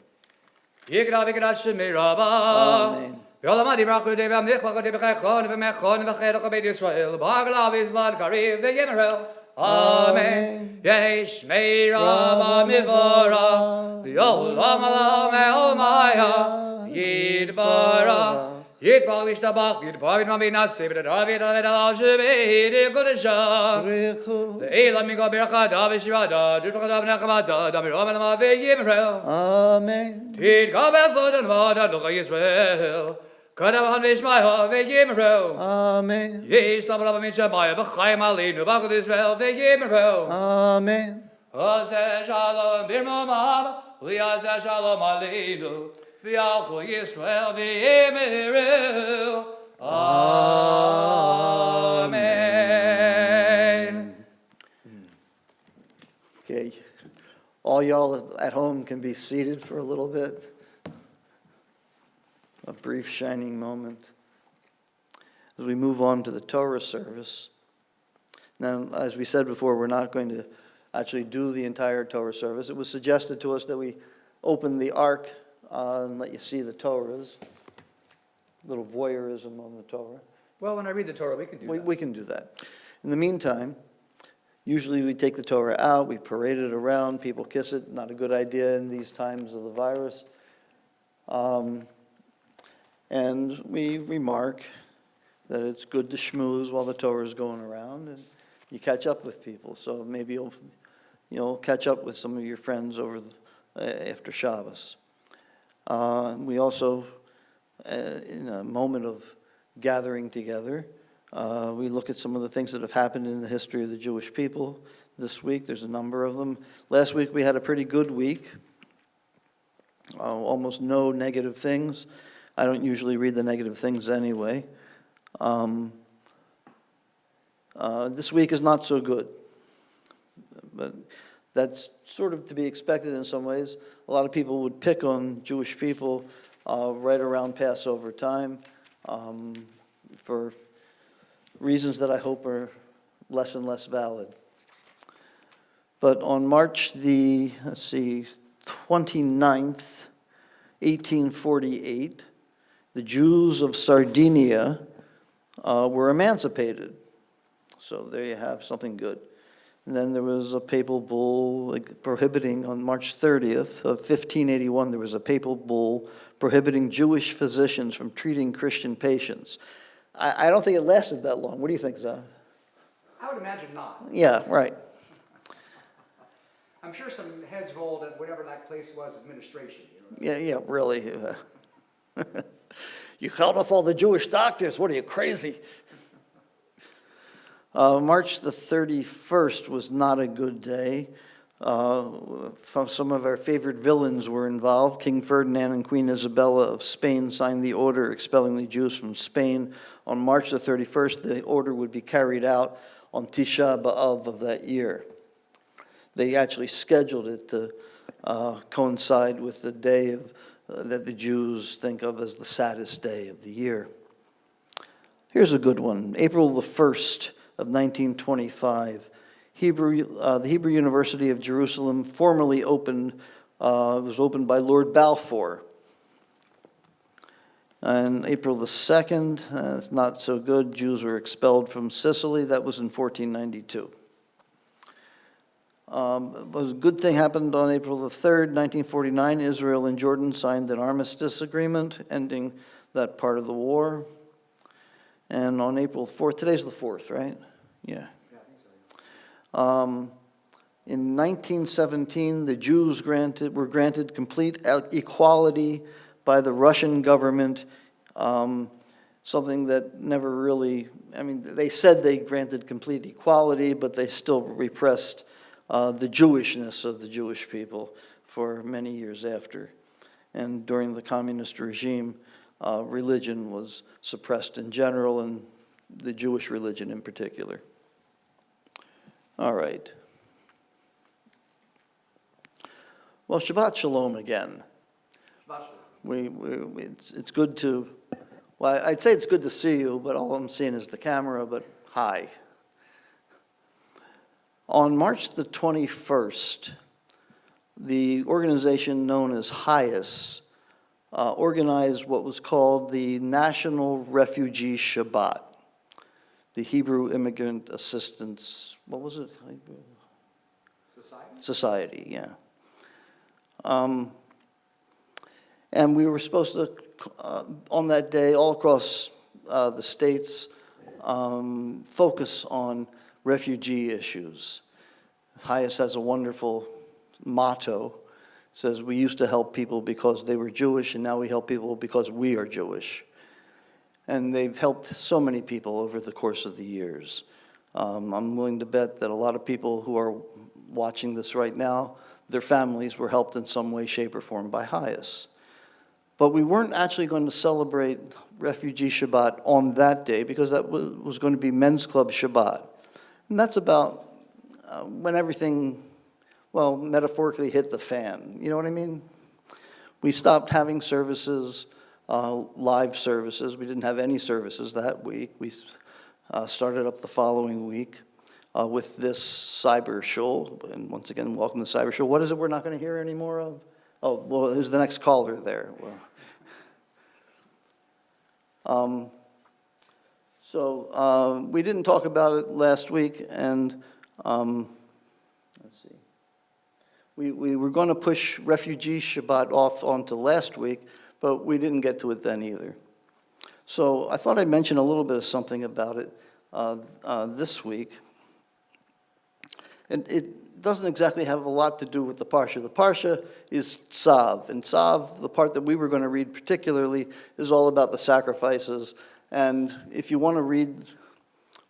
Yikra v'ikra shemi rabba. Amen. V'olam adivrach u'devam nichbach u'debechechon v'mechon v'chedach u'beit Yisrael. B'aglav izbad kariv v'yimrel. Amen. Yesh mei rabba mivora. V'yolam alam e'olmaya. Yidbarach. Yidbarach v'ishtabach. Yidbarach v'nami nasi. V'david al shemi. Yidikudesha. Rechu. Le'elam miko bircha davish yirada. Judbachadav nechamata. Damirom elama v'yimrel. Amen. Tid kabesod and vada lucha Yisrael. Kadavan v'ishmaya v'yimrel. Amen. Yesh tabarabba mitzamaya v'chayim alinu v'achad Yisrael v'yimrel. Amen. Aseh shalom birmomav v'yaseh shalom alinu v'yal kol Yisrael v'yimrel. Amen. Okay. All y'all at home can be seated for a little bit. A brief shining moment. As we move on to the Torah service. Now, as we said before, we're not going to actually do the entire Torah service. It was suggested to us that we open the Ark and let you see the Torahs. A little voyeurism on the Torah. Well, when I read the Torah, we can do that. We can do that. In the meantime, usually we take the Torah out, we parade it around, people kiss it. Not a good idea in these times of the virus. And we remark that it's good to schmooze while the Torah is going around, and you catch up with people. So maybe you'll catch up with some of your friends over after Shabbos. We also, in a moment of gathering together, we look at some of the things that have happened in the history of the Jewish people this week. There's a number of them. Last week we had a pretty good week. Almost no negative things. I don't usually read the negative things anyway. This week is not so good. But that's sort of to be expected in some ways. A lot of people would pick on Jewish people right around Passover time for reasons that I hope are less and less valid. But on March the, 29th, 1848, the Jews of Sardinia were emancipated. So there you have something good. And then there was a papal bull prohibiting, on March 30th of 1581, there was a papal bull prohibiting Jewish physicians from treating Christian patients. I don't think it lasted that long. What do you think, Zah? I would imagine not. Yeah, right. I'm sure some heads rolled at whatever that place was, administration. You know? Yeah, really. You called off all the Jewish doctors. What are you, crazy? March the 31st was not a good day. Some of our favorite villains were involved. King Ferdinand and Queen Isabella of Spain signed the order expelling the Jews from Spain. On March the 31st, the order would be carried out on Tisha B'Av of that year. They actually scheduled it to coincide with the day that the Jews think of as the saddest day of the year. Here's a good one. April the 1st of 1925, the Hebrew University of Jerusalem formally opened. Was opened by Lord Balfour. And April the 2nd, it's not so good. Jews were expelled from Sicily. That was in 1492. A good thing happened on April the 3rd, 1949. Israel and Jordan signed an armistice agreement ending that part of the war. And on April 4th, today's the 4th, right? Yeah. Yeah, I think so. In 1917, the Jews were granted complete equality by the Russian government, something that never really, they said they granted complete equality, but they still repressed the Jewishness of the Jewish people for many years after. And during the communist regime, religion was suppressed in general, and the Jewish religion in particular. All right. Well, Shabbat Shalom again. Shabbat shalom. It's good to, well, I'd say it's good to see you, but all I'm seeing is the camera, but hi. On March the 21st, the organization known as HIAS organized what was called the National Refugee Shabbat, the Hebrew Immigrant Assistance, what was it? Society, yeah. And we were supposed to, on that day, all across the states, focus on refugee issues. HIAS has a wonderful motto. It says, we used to help people because they were Jewish, and now we help people because we are Jewish. And they've helped so many people over the course of the years. I'm willing to bet that a lot of people who are watching this right now, their families were helped in some way, shape, or form by HIAS. But we weren't actually going to celebrate Refugee Shabbat on that day because that was going to be Men's Club Shabbat. And that's about when everything, well, metaphorically hit the fan. You know what I mean? We stopped having services, live services. We didn't have any services that week. We started up the following week with this cyber show. And once again, welcome to Cyber Show. What is it we're not going to hear any more of? Oh, well, who's the next caller there? Well, so we didn't talk about it last week, and let's see. We were going to push Refugee Shabbat off onto last week, but we didn't get to it then either. So I thought I'd mention a little bit of something about it this week. And it doesn't exactly have a lot to do with the Parsha. The Parsha is Tzav, and Tzav, the part that we were going to read particularly, is all about the sacrifices. And if you want to read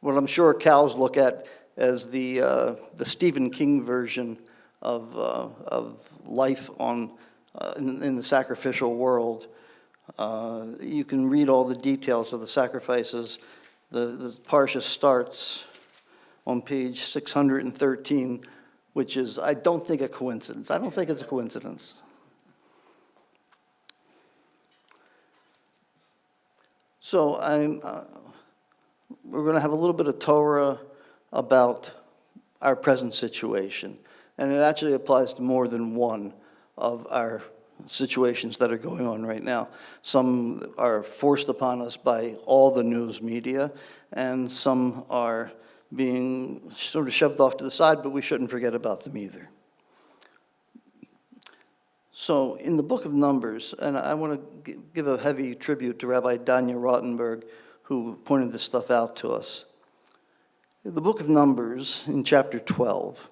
what I'm sure cows look at as the Stephen King version of life in the sacrificial world, you can read all the details of the sacrifices. The Parsha starts on page 613, which is, I don't think, a coincidence. I don't think it's a coincidence. So we're going to have a little bit of Torah about our present situation. And it actually applies to more than one of our situations that are going on right now. Some are forced upon us by all the news media, and some are being sort of shoved off to the side, but we shouldn't forget about them either. So in the book of Numbers, and I want to give a heavy tribute to Rabbi Danya Rottenberg, who pointed this stuff out to us. In the book of Numbers, in chapter 12,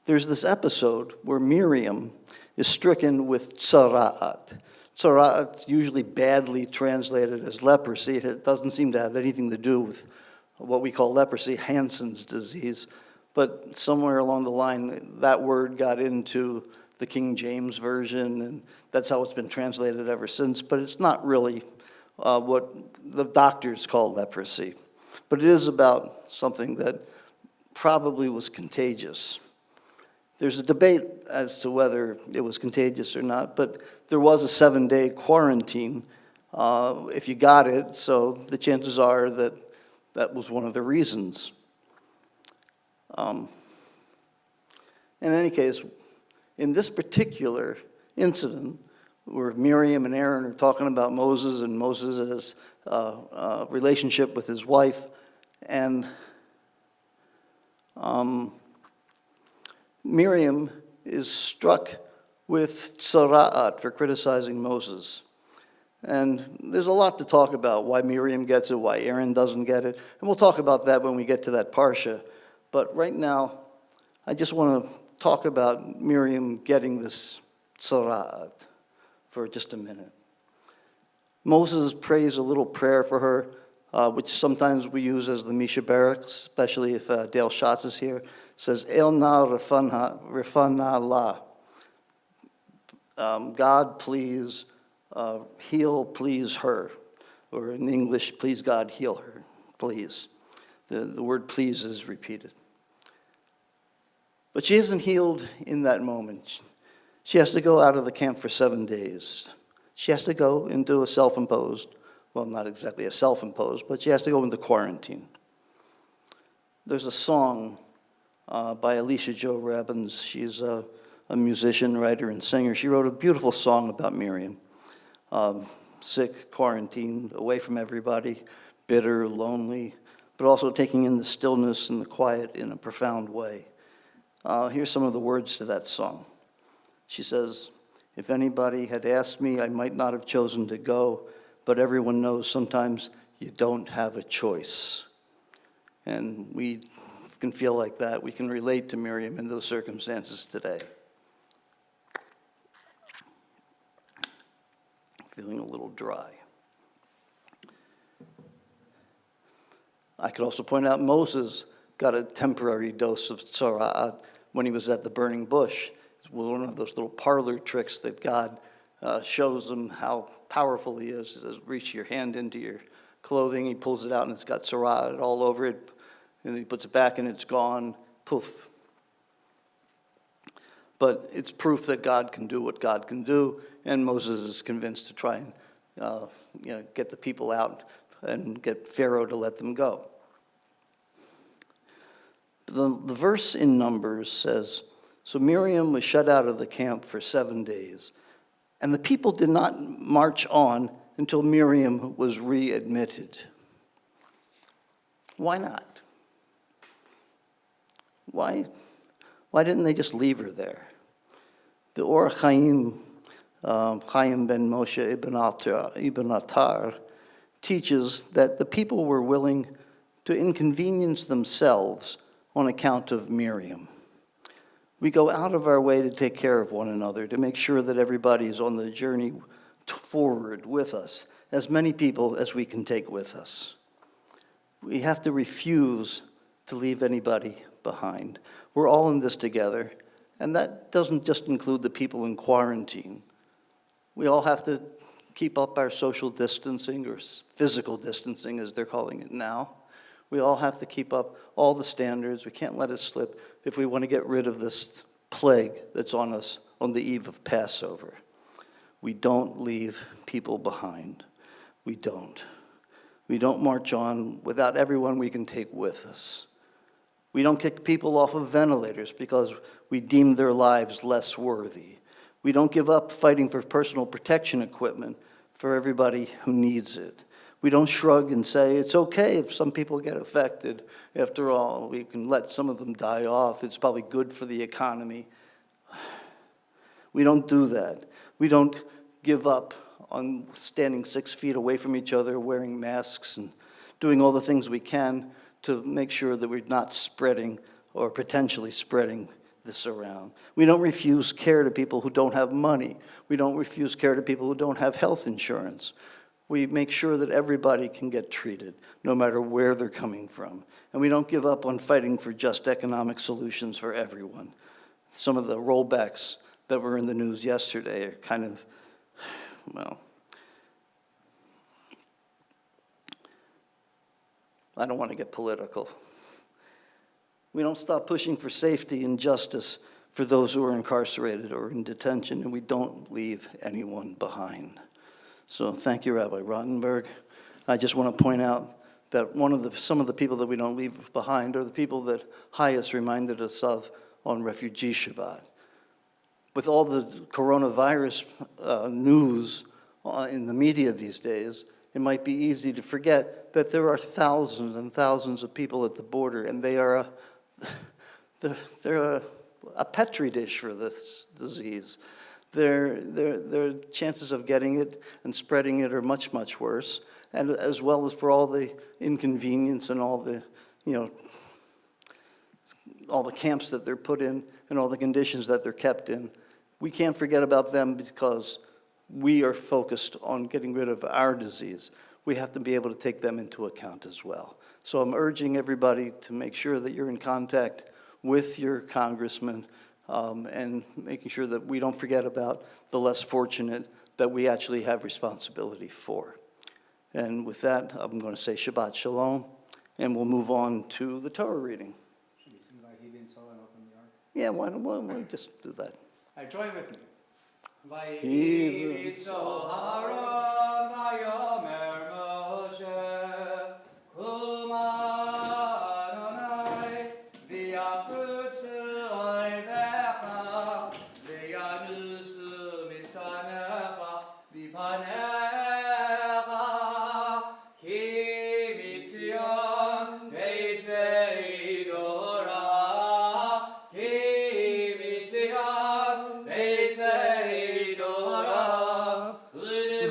there's this episode where Miriam is stricken with tzara'at. Tzara'at's usually badly translated as leprosy. It doesn't seem to have anything to do with what we call leprosy, Hansen's disease. But somewhere along the line, that word got into the King James Version, and that's how it's been translated ever since. But it's not really what the doctors call leprosy. But it is about something that probably was contagious. There's a debate as to whether it was contagious or not, but there was a 7-day quarantine if you got it, so the chances are that that was one of the reasons. In any case, in this particular incident, where Miriam and Aaron are talking about Moses and Moses' relationship with his wife, and Miriam is struck with tzara'at for criticizing Moses. And there's a lot to talk about, why Miriam gets it, why Aaron doesn't get it. And we'll talk about that when we get to that parsha. But right now, I just want to talk about Miriam getting this tzara'at for just a minute. Moses prays a little prayer for her, which sometimes we use as the Misha Barak, especially if Dale Schatz is here. It says, El na rifana la. God, please heal, please her. Or in English, please God, heal her, please. The word please is repeated. But she isn't healed in that moment. She has to go out of the camp for 7 days. She has to go into a self-imposed, well, not exactly a self-imposed, but she has to go into quarantine. There's a song by Alicia Jo Robbins. She's a musician, writer, and singer. She wrote a beautiful song about Miriam. Sick, quarantined, away from everybody, bitter, lonely, but also taking in the stillness and the quiet in a profound way. Here's some of the words to that song. She says, if anybody had asked me, I might not have chosen to go, but everyone knows sometimes you don't have a choice. And we can feel like that. We can relate to Miriam in those circumstances today. Feeling a little dry. I could also point out Moses got a temporary dose of tzara'at when he was at the burning bush. It's one of those little parlor tricks that God shows him how powerful he is. He says, reach your hand into your clothing. He pulls it out, and it's got tzara'at all over it. And he puts it back, and it's gone. Poof. But it's proof that God can do what God can do, and Moses is convinced to try and get the people out and get Pharaoh to let them go. The verse in Numbers says, so Miriam was shut out of the camp for 7 days, and the people did not march on until Miriam was readmitted. Why not? Why didn't they just leave her there? The Or Chaim ben Moshe ibn Attar teaches that the people were willing to inconvenience themselves on account of Miriam. We go out of our way to take care of one another, to make sure that everybody is on the journey forward with us, as many people as we can take with us. We have to refuse to leave anybody behind. We're all in this together, and that doesn't just include the people in quarantine. We all have to keep up our social distancing, or physical distancing as they're calling it now. We all have to keep up all the standards. We can't let it slip if we want to get rid of this plague that's on us on the eve of Passover. We don't leave people behind. We don't. We don't march on without everyone we can take with us. We don't kick people off of ventilators because we deem their lives less worthy. We don't give up fighting for personal protection equipment for everybody who needs it. We don't shrug and say, it's okay if some people get affected. After all, we can let some of them die off. It's probably good for the economy. We don't do that. We don't give up on standing 6 feet away from each other, wearing masks, and doing all the things we can to make sure that we're not spreading or potentially spreading this around. We don't refuse care to people who don't have money. We don't refuse care to people who don't have health insurance. we make sure that everybody can get treated, no matter where they're coming from. And we don't give up on fighting for just economic solutions for everyone. Some of the rollbacks that were in the news yesterday are kind of, well, I don't want to get political. We don't stop pushing for safety and justice for those who are incarcerated or in detention, and we don't leave anyone behind. So thank you, Rabbi Rottenberg. I just want to point out that some of the people that we don't leave behind are the people that Hayas reminded us of on Refugee Shabbat. With all the coronavirus news in the media these days, it might be easy to forget that there are thousands and thousands of people at the border, and they're a petri dish for this disease. Their chances of getting it and spreading it are much, much worse, and as well as for all the inconvenience and all the camps that they're put in and all the conditions that they're kept in. We can't forget about them because we are focused on getting rid of our disease. We have to be able to take them into account as well. So I'm urging everybody to make sure that you're in contact with your congressman and making sure that we don't forget about the less fortunate that we actually have responsibility for. And with that, I'm going to say Shabbat Shalom, and we'll move on to the Torah reading. Should we sing Vayhi B'Yisrael and open the ark? Yeah, why don't we just do that? All right, join with me. Vayhi Vayhi B'Yisrael Haaron Vayomer Moshe Kuma Adonai V'yafutzu Oivecha V'yanusu Misanecha V'panecha Ki Mitzion Beitzei Dora Ki Mitzion Beitzei Dora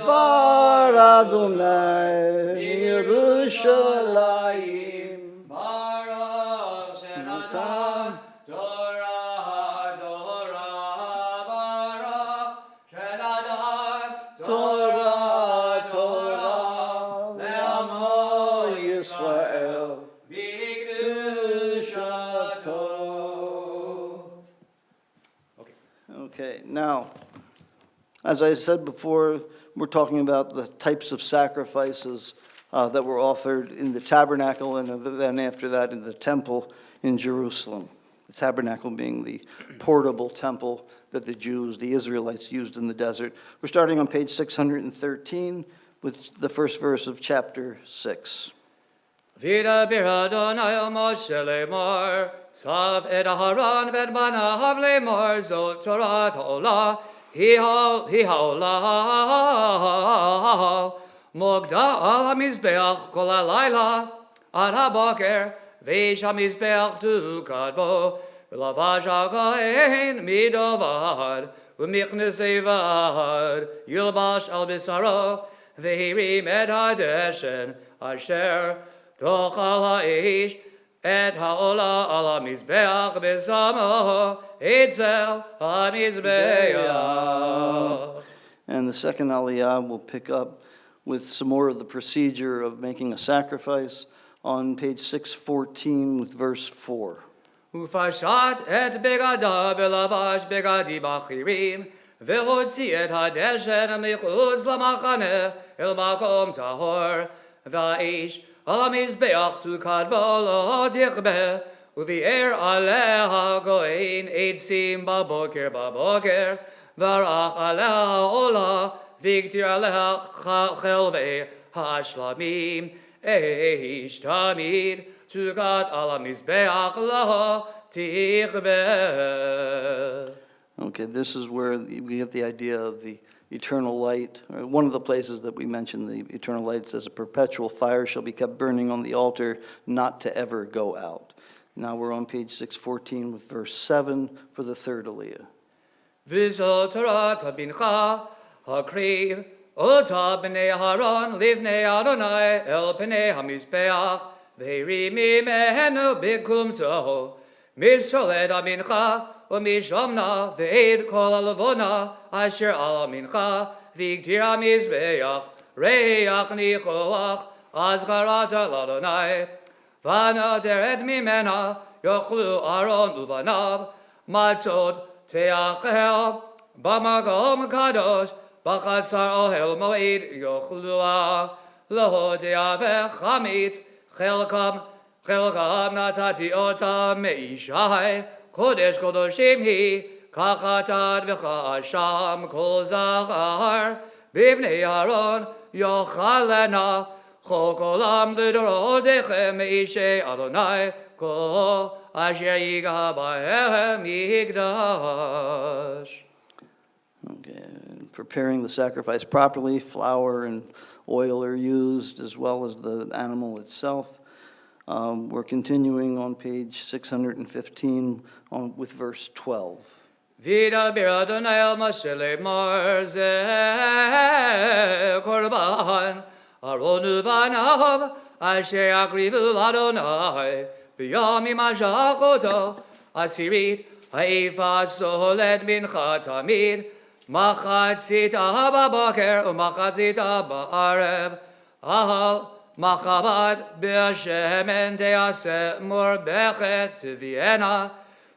Var Adonai Yerushalayim Baruch Shenatan Torah Torah Baruch Shenatan Torah Torah Le'amo Yisrael B'Kedushato. Okay, now, as I said before, we're talking about the types of sacrifices that were offered in the tabernacle and then after that in the temple in Jerusalem. The tabernacle being the portable temple that the Jews, the Israelites, used in the desert. We're starting on page 613 with the first verse of chapter 6. V'yidber Adonai el Moshe lemor, Tzav et Aharon v'et banav lemor, Zot Torah ha'olah, Hi ha'olah, Mogda al hamizbeach kol halayla, Ad haboker, Veish hamizbeach tu kadbo, V'lavash ha'kohen midovad, U'michnes evad, Yulbash al bisaro, V'hirim et hadeshen, Asher toch al ha'esh, et ha'olah al ha'mizbeach bezamo, etzel ha'mizbeach. And the second aliyah will pick up with some more of the procedure of making a sacrifice on page 614 with verse 4. Ufashat et begadav velavash begadi bachirim, v'hotzi et hadeshen michutz lamachane el makom tahor, v'aish al hamizbeach tu kadbo lo tichbe, uvi'er aleha goin eitzim baboker, v'arach aleha ola, v'iktir aleha chelvei hashlamim, eish tamid, tu kad al hamizbeach lo tichbe. Okay, this is where we get the idea of the eternal light. One of the places that we mentioned the eternal light says, a perpetual fire shall be kept burning on the altar, not to ever go out. Now we're on page 614 with verse 7 for the third aliyah. V'zot Torah bincha hakriv, ota b'nei Aharon livnei Adonai el p'nei hamizbeach, v'hirim mimenu b'kumto, mitzoled amincha, v'ed kol alavona, asher al amincha, v'igdir hamizbeach, Reach nichoach, az karata ladonai. Vana teret mimena, yochlu Aaron uvanav, matzot teachel, bamagom kadosh, bachatzar ohel moed, yochlua, lo teavech chametz, chelkam natati ota meishai, kodesh kodoshim hi, kachatad v'chasham kol zachar, bivnei Aaron yochalena, chol kolam l'dorodechem meishe Adonai, kol asher yiga bahem yigdash. Okay, preparing the sacrifice properly, flour and oil are used, as well as the animal itself. We're continuing on page 615 with verse 12. Vidabir Adonai el Moshe lemor zeh korban Aron uvanav asher akrivu Adonai b'yom imashach asirit haifa solet mincha tamid machatzita baboker umachatzita ba'arev ahal machavat b'shemen teaseh morbechet tviena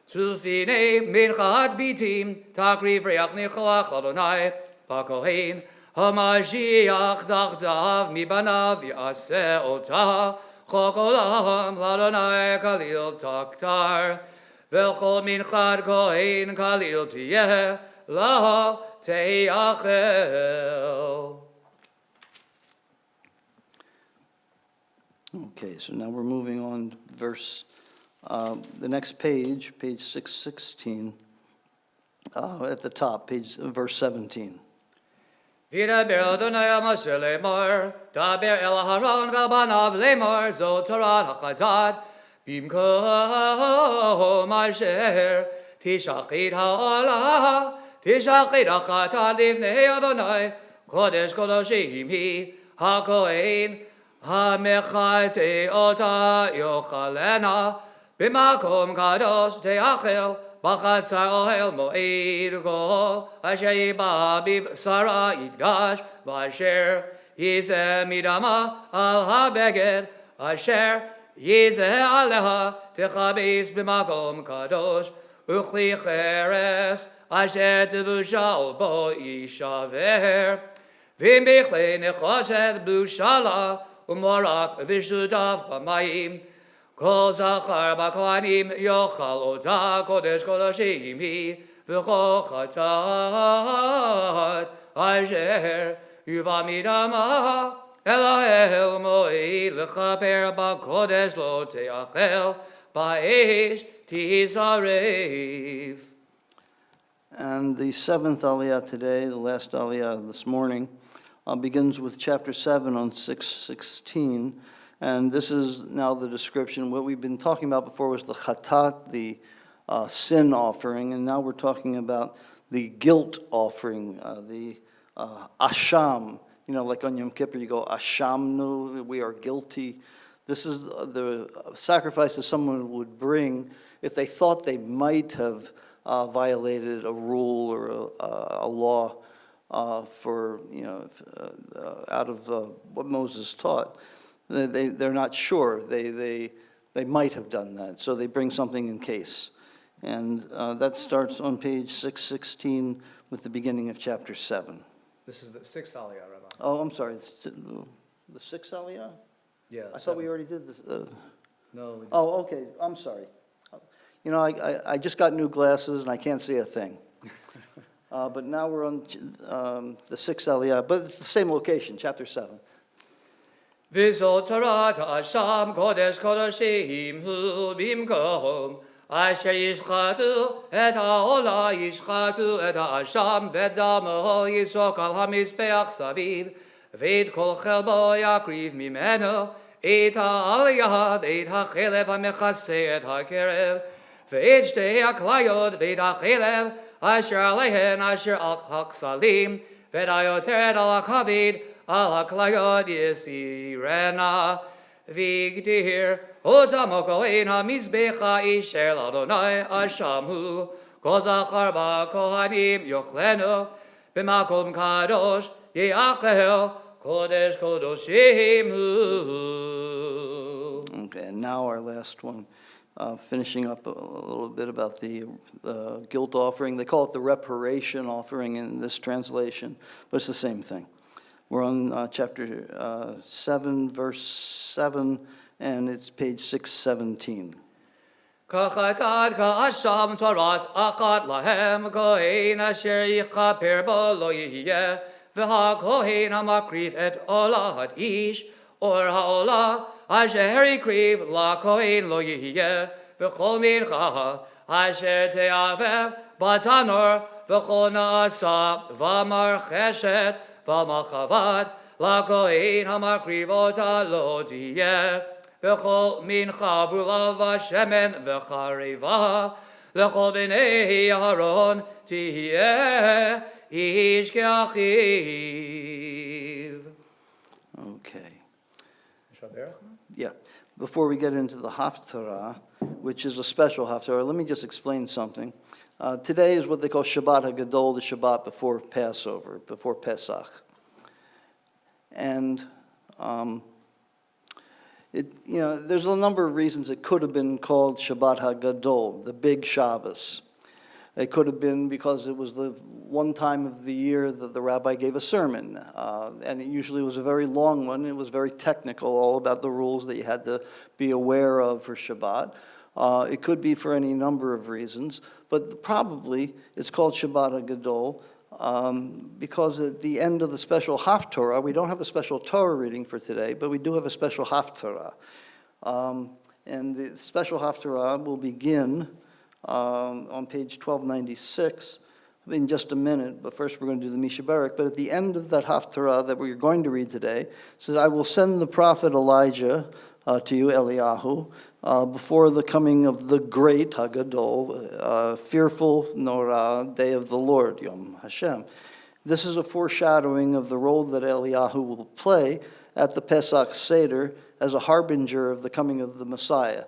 Tulfine minchad bitim takriv reach nichoach Adonai b'kohen hamashiach tachtav mibanav yaseh otah chol olam l'Adonai kalil taktar v'chol minchad kohen kalil tiyeh la teyachel. Okay, so now we're moving on to the next page, page 616, at the top, verse 17. Vidaber Adonai el Moshe lemor, daber el Aharon v'banav lemor, zo Torah hakadat, bimkom asher tishachit ha'olah, tishachit hakatat lifnei Adonai, kodesh kodoshim hi, hakohen, hamechate ota yochalena, B'makom kadosh teachel, bachatzar ohel moed go, asher yiba b'sara yigdash, v'asher yizeh midama al habeged, asher yizeh aleha techabes b'makom kadosh, uchli cheres, asher tevushal bo yishaver, v'im bichle nechoshet b'shala, u'morak v'shutav b'mayim, Kol zachar b'kohanim yochal ota kodesh kodoshim hi v'chol chatat asher yuva midama elahel moed l'chaper b'kodesh lo teachel ba'esh tizarev. And the seventh aliyah today, the last aliyah this morning, begins with chapter 7 on 616. And this is now the description. What we've been talking about before was the chatat, the sin offering, and now we're talking about the guilt offering, the asham. You know, like on Yom Kippur, you go ashamnu, we are guilty. This is the sacrifice that someone would bring if they thought they might have violated a rule or a law for, out of what Moses taught. They're not sure. They might have done that, so they bring something in case. And that starts on page 616 with the beginning of chapter 7. This is the sixth aliyah, Rabbi. Oh, I'm sorry, the sixth aliyah? Yeah. I thought we already did this. No. We just, Oh, okay, I'm sorry. You know, I just got new glasses and I can't see a thing. But now we're on the sixth aliyah, but it's the same location, chapter 7. V'zot Torah Hashem kodesh kodoshim hu bimkom asher yishchatu et ha'olah yishchatu et ha'asham bedamo yisok al hamizbeach saviv v'et kol chelbo yakriv mimeno et ha'aliyah v'et ha'chelev ha'mechase et ha'kerev v'et shtei ha'klayot v'et ha'chelev asher alehen asher al ha'ksalim v'et ha'yoteret al ha'kavid al haklayot yisirena vigdir otamo kohen hamizbecha isher l'Adonai ashamu kol zachar b'kohanim yochlenu b'makom kadosh ye'achel Kodesh Kodoshim Hu. Okay, and now our last one, finishing up a little bit about the guilt offering. They call it the Reparation Offering in this translation, but it's the same thing. We're on chapter 7, verse 7, and it's page 617. Kachatad ka'asham torat akat lahem kohen asher yichaper bo lo yihye v'ha kohen hamakrif et olah hat ish or ha'olah asher ikriv la kohen lo yihye v'chol mincha asher te'avev batanor v'chol na'asa v'amar chesed v'amachavad la kohen hamakrif ota lo tiyeh v'chol mincha v'ulav v'shemen v'chariva l'chol b'nei Aharon tiyeh ish ke'achiv. Okay. Yeah. Before we get into the Haftorah, which is a special Haftorah, let me just explain something. Today is what they call Shabbat HaGadol, the Shabbat before Passover, before Pesach. And there's a number of reasons it could have been called Shabbat HaGadol, the big Shabbos. It could have been because it was the one time of the year that the rabbi gave a sermon, and it usually was a very long one. It was very technical, all about the rules that you had to be aware of for Shabbat. It could be for any number of reasons, but probably it's called Shabbat HaGadol because at the end of the special Haftorah, we don't have a special Torah reading for today, but we do have a special Haftorah. And the special Haftorah will begin on page 1296 in just a minute, but first we're going to do the Mishaberach. But at the end of that Haftorah that we're going to read today, it says, I will send the prophet Elijah to you, Eliyahu, before the coming of the great Hagadol, fearful Norah, day of the Lord, Yom Hashem. This is a foreshadowing of the role that Eliyahu will play at the Pesach Seder as a harbinger of the coming of the Messiah.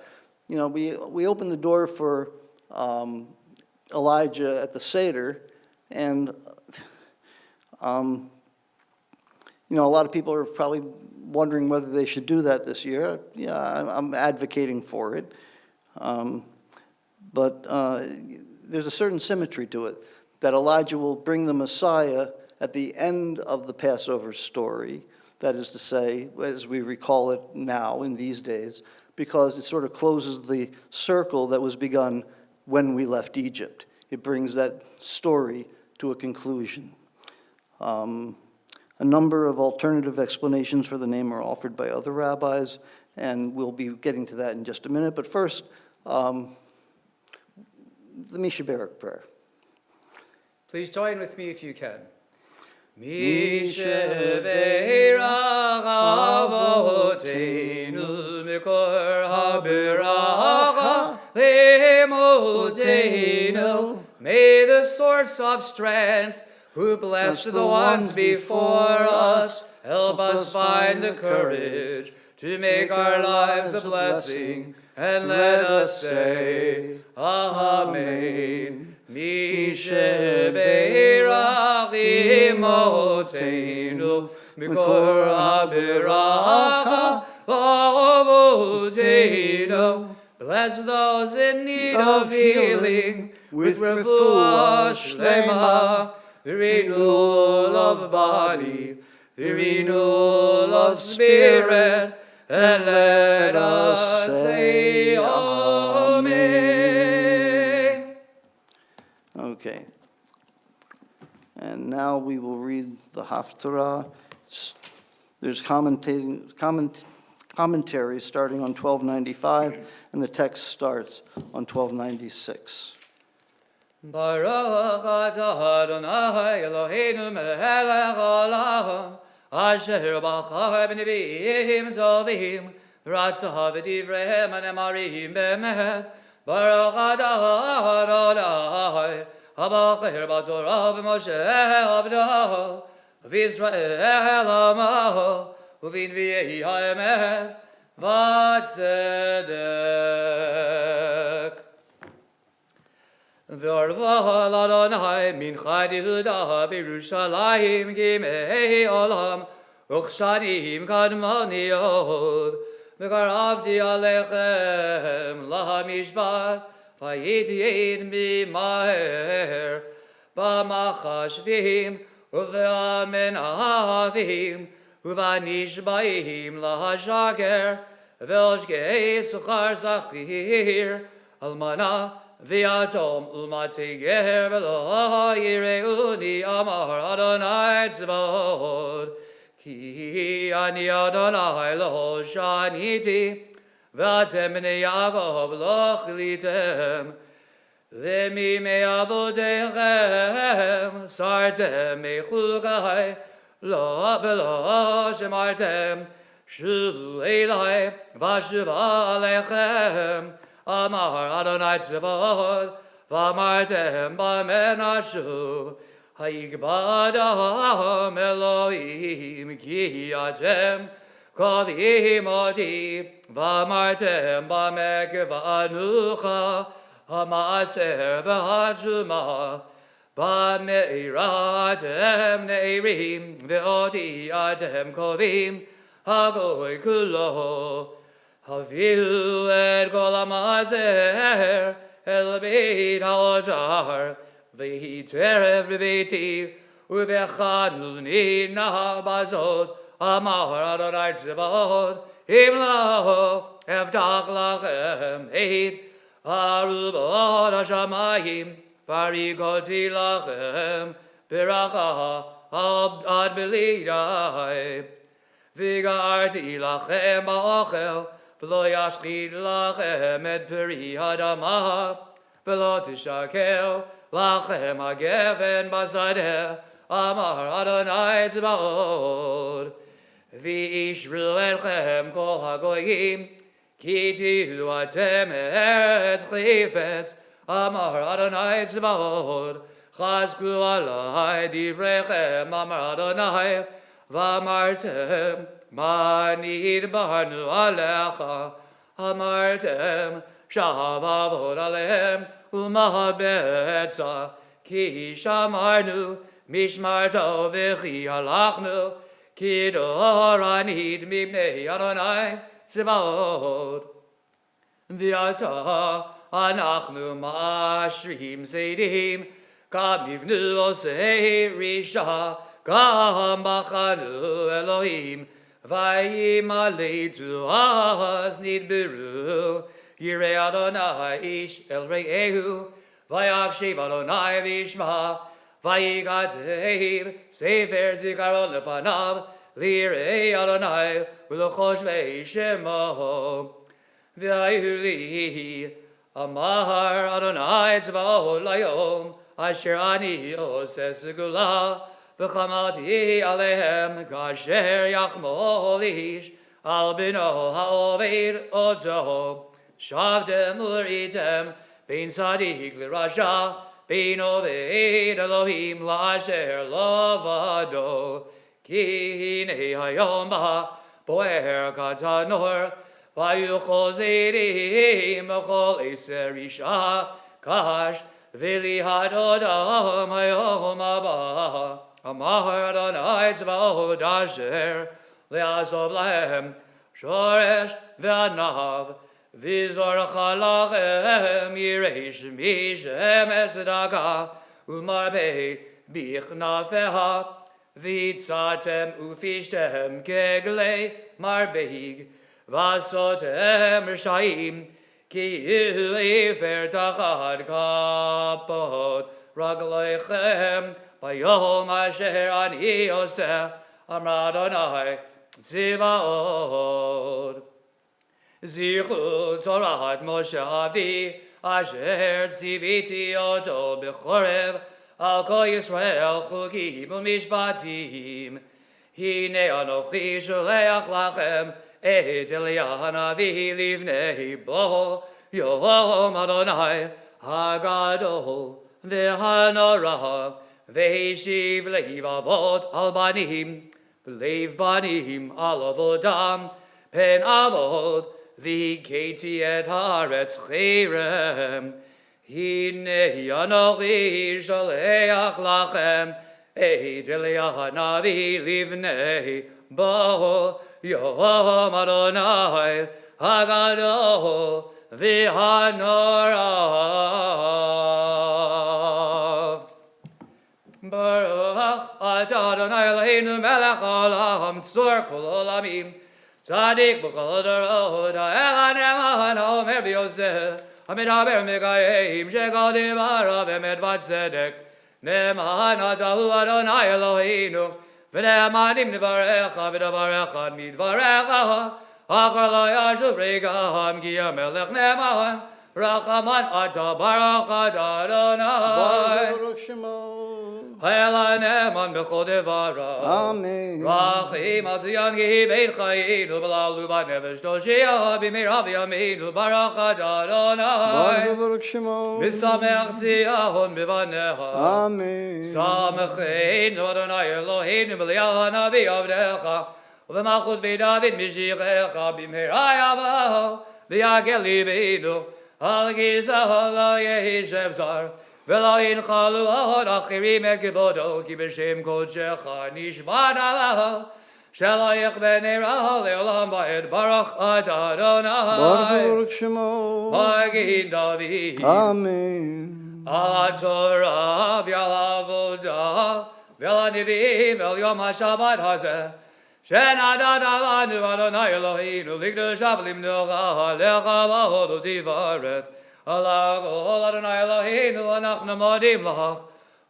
You know, we open the door for Elijah at the Seder, and a lot of people are probably wondering whether they should do that this year. Yeah, I'm advocating for it, but there's a certain symmetry to it, that Elijah will bring the Messiah at the end of the Passover story, that is to say, as we recall it now in these days, because it sort of closes the circle that was begun when we left Egypt. It brings that story to a conclusion. A number of alternative explanations for the name are offered by other rabbis, and we'll be getting to that in just a minute. But first, the Mishaberach prayer. Please join with me if you can. Mishaberach avoteinu mikor haberacha lemotenu. May the source of strength, who blessed the ones before us, help us find the courage to make our lives a blessing, and let us say, Amen. Mishaberach imotenu mikor haberacha avotenu. Bless those in need of healing with refuah shlema, the renewal of body, the renewal of spirit, and let us say Amen. Okay. And now we will read the Haftorah. There's commentaries starting on 1295, and the text starts on 1296. Baruch atah Adonai Eloheinu melech haolam, asher bachar b'neviim tovim, v'ratzah v'divreihem hanemarim b'emet. Baruch atah Adonai, habachar b'torah v'Moshe avdo, v'Yisrael amaho, u'v'nviei ha'emet v'tzedek. V'arva l'Adonai min chad Yehuda v'Yerushalayim gimei olam, וכשנים קדמוניות, וקרבתי עליכם למשפט, והייתי עד ממהר, במחשבים ובמנהבים, ובנשבעים לשקר, ולשגי שכר שכיר, אלמנה ויתום ומתי גר, ולא יראוני, אמר אדוני צבאות. כי אני אדוני לא שניתי, ואתם בני יעקב לא כליתם. למימי אבותיכם סרתם מחוקי, לא ולא שמרתם. שובו אלי ואשובה עליכם, אמר אדוני צבאות, ואמרתם במה נשוב. היגבד אלוהים כי אתם קובעים אותי, ואמרתם במה כבענוך המעשר והתשומה. במה אתם נערים ואותי אתם קובעים, הגוי כולו. הביאו את כל המעשר אל בית העושר, ויהי טרף בביתי, ובחנוני נא בזאת, אמר אדוני צבאות, אם לא אבטח לכם עד ארובות השמיים, פריקותי לכם ברכה עד בלידי. וגרתי לכם באוכל, ולא ישחית לכם את פרי האדמה, ולא תשקר לכם הגפן בשדה, אמר אדוני צבאות. וישרו אתכם כל הגויים, כי תהיו אתם ארץ חפץ, אמר אדוני צבאות. חזקו עלי דבריכם, אמר אדוני, ואמרתם, מה נדברנו עליך? אמרתם, שב עבוד עליהם, ומה בעצה? כי שמרנו, משמרתו וכי הלכנו, כי דורנית מפני אדוני צבאות. ועתה אנחנו מאשרים שדים, גם נבנו עושי רשע, גם בחנו אלוהים, וימלטו אז נדברו. ירא אדוני איש אל רעהו, ויקשיב אדוני וישמע, ויכתב ספר זיכרון לפניו, ליראי אדוני ולחושבי שמו. והיו לי, אמר אדוני צבאות ליום, אשר אני עושה סגולה, וחמלתי עליהם כאשר יחמול איש על בנו העובד אותו. שבתם וראיתם בין צדיק לרשע, בין עובד אלוהים לאשר לבדו. כי הנה היום בא בוער כתנור, ויאכל זדים וכל עשר אישה קש, וליהט אדם היום הבא. אמר אדוני צבאות אשר לעזוב להם שורש וענב, וזרח לכם ירא שמי שמש צדקה, ומרבה בכנפיה, ויצאתם ופשתם כגלי מרבהיג, ועשותם רשעים, כי יהיו עפר תחת כפות רגליכם, ביום אשר אני עושה, אמר אדוני צבאות. זכרו תורת משה אבי, אשר ציוויתי אותו בחורב, על כל ישראל חוקים ומשפטים. הנה אנוכי שולח לכם את אליה הנביא לפני בוא יום אדוני הגדול והנורא, והשיב לבבות על בנים, ולב בנים על אבותם, פן אבות, והכיתי את הארץ חרם. הנה אנוכי שולח לכם את אליה הנביא לפני Bo Yom Adonai Hagadol V'Hanorah. Baruch atah Adonai Eloheinu melech haolam tzor kol olamim tzaddik b'chol dorot ha'el ha'ne'eman ha'omer v'yoseh ha'medaber mikayim shegal divarav emet v'tzedek ne'eman atahu Adonai Eloheinu v'ne'emanim nivarecha v'davarecha midvarecha achar lo yashuv regam ki hamelech ne'eman rachaman atah baruch atah Adonai Baruch Shemo. Ha'elaneman b'chol devarav. Amen. Rachim al Zion yehi beit chayinu v'lalu v'nefesh toshiyah b'meir hav'yameinu baruch atah Adonai. Baruch Shemo. B'samech Zion b'vanecha. Amen. Samecheinu Adonai Eloheinu b'liach hanavi avdecha v'malchut beit David mishichecha b'meir hayavaho v'yagel libeinu al gizaho lo yehi shevzar ולא ינחלו עוד אחרים את כבודו, כי בשם קודשך נשבעת עליו, שלא יכבה נראה לעולם ועד, ברוך אתה אדוני. Baruch Shemo. מגיד דוד, Amen. על התורה ועל העבודה, ועל הנביאים ועל יום השבת הזה, שנתת לנו אדוני אלוהינו, לקדושה ולמנוחה, לך והודו תפארת. Allah, Adonai Eloheinu, אנחנו מודים לך,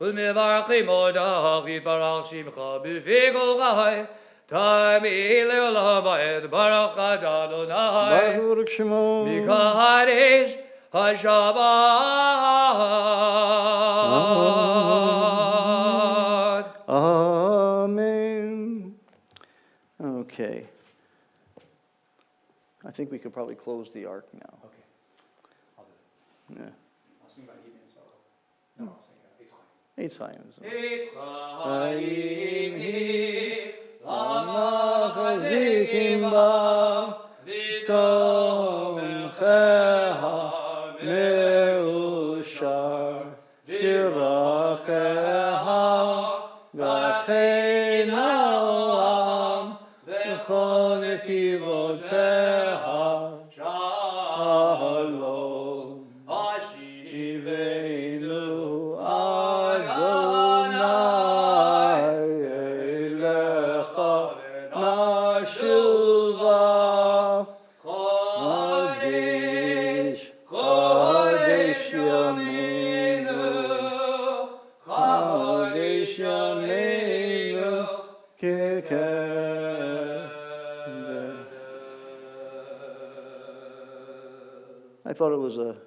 ומברכים אותך, יתברך שמך בפי כל חי, תמיד לעולם ועד, ברוך אתה אדוני, Baruch Shemo. מקדש השבת. Amen. Okay. I think we could probably close the ark now. Okay, I'll do it. Yeah. I'll sing about evening solo. No, I'll sing it's fine. Eight times. It's Lama chazikim ba tomcheha meushar diracheha v'chein ha'olam v'chol netivoteha shalom Hashivenu Adonai elecha nashuva Chodesh Chodesh Yameinu Chodesh Yameinu I thought it was a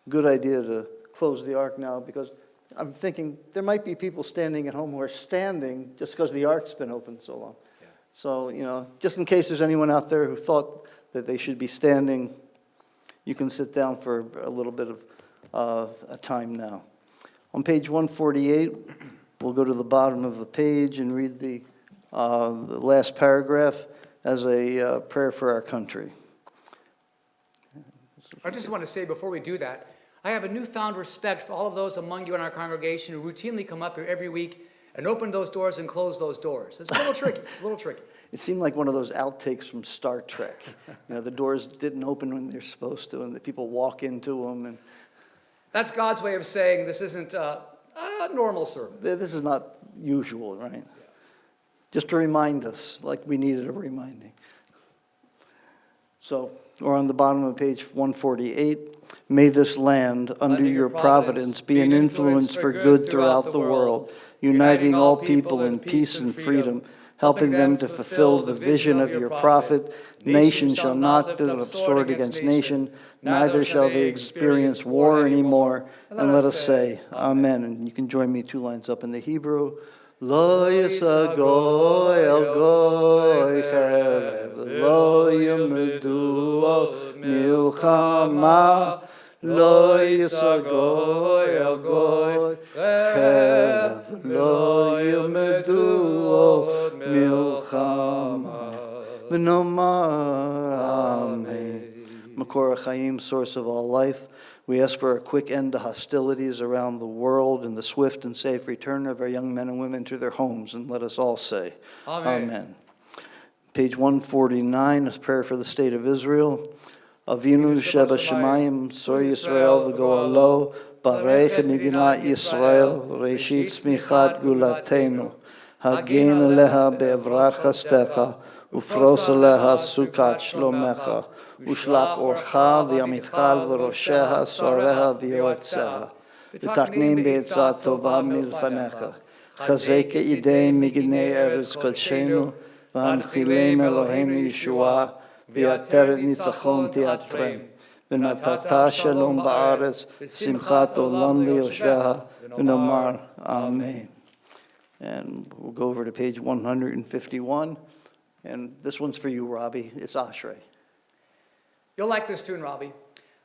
good idea to close the ark now because I'm thinking there might be people standing at home who are standing just because the ark's been open so long. Yeah. So, just in case there's anyone out there who thought that they should be standing, you can sit down for a little bit of a time now. On page 148, we'll go to the bottom of the page and read the last paragraph as a prayer for our country. I just want to say before we do that, I have a newfound respect for all of those among you in our congregation who routinely come up here every week and open those doors and close those doors. It's a little tricky, a little tricky. It seemed like one of those outtakes from Star Trek. The doors didn't open when they're supposed to, and the people walk into them. And That's God's way of saying this isn't a normal service. this is not usual, right? Just to remind us, like we needed a reminding. So, we're on the bottom of page 148. May this land, under your providence, be an influence for good throughout the world, uniting all people in peace and freedom, helping them to fulfill the vision of your prophet. Nation shall not build up sword against nation, neither shall they experience war anymore. And let us say, Amen. And you can join me 2 lines up in the Hebrew. Lo yisa goy el goy cherev, lo yemedu od milchama. Lo yisa goy el goy cherev, lo yemedu od milchama. V'nomar Amen. Makor HaChaim, source of all life, we ask for a quick end to hostilities around the world and the swift and safe return of our young men and women to their homes. And let us all say, Amen. Amen. Page 149 is prayer for the state of Israel. Avinu Sheba Shemayim, Sor Yisrael v'go'alo, Barech Medinat Yisrael, Reshit Smichat Gulatenu, Hagen Aleha be'evrat chastecha, Ufros Aleha Sukat Shlomecha, Ushlach Orcha v'yamitchal v'rosheha, Soreha v'yoetzeha, V'taknim be'etzat tova milfanecha, Chazek idei mignei eretz kodshenu, V'anchilem Eloheinu Yeshua, V'yateret nitzachon teatrem, V'natata shalom ba'aretz, Simchat olam liyoshveha, V'nomar Amen. And we'll go over to page 151, and this one's for you, Robbie. It's Ashrei. You'll like this tune, Robbie.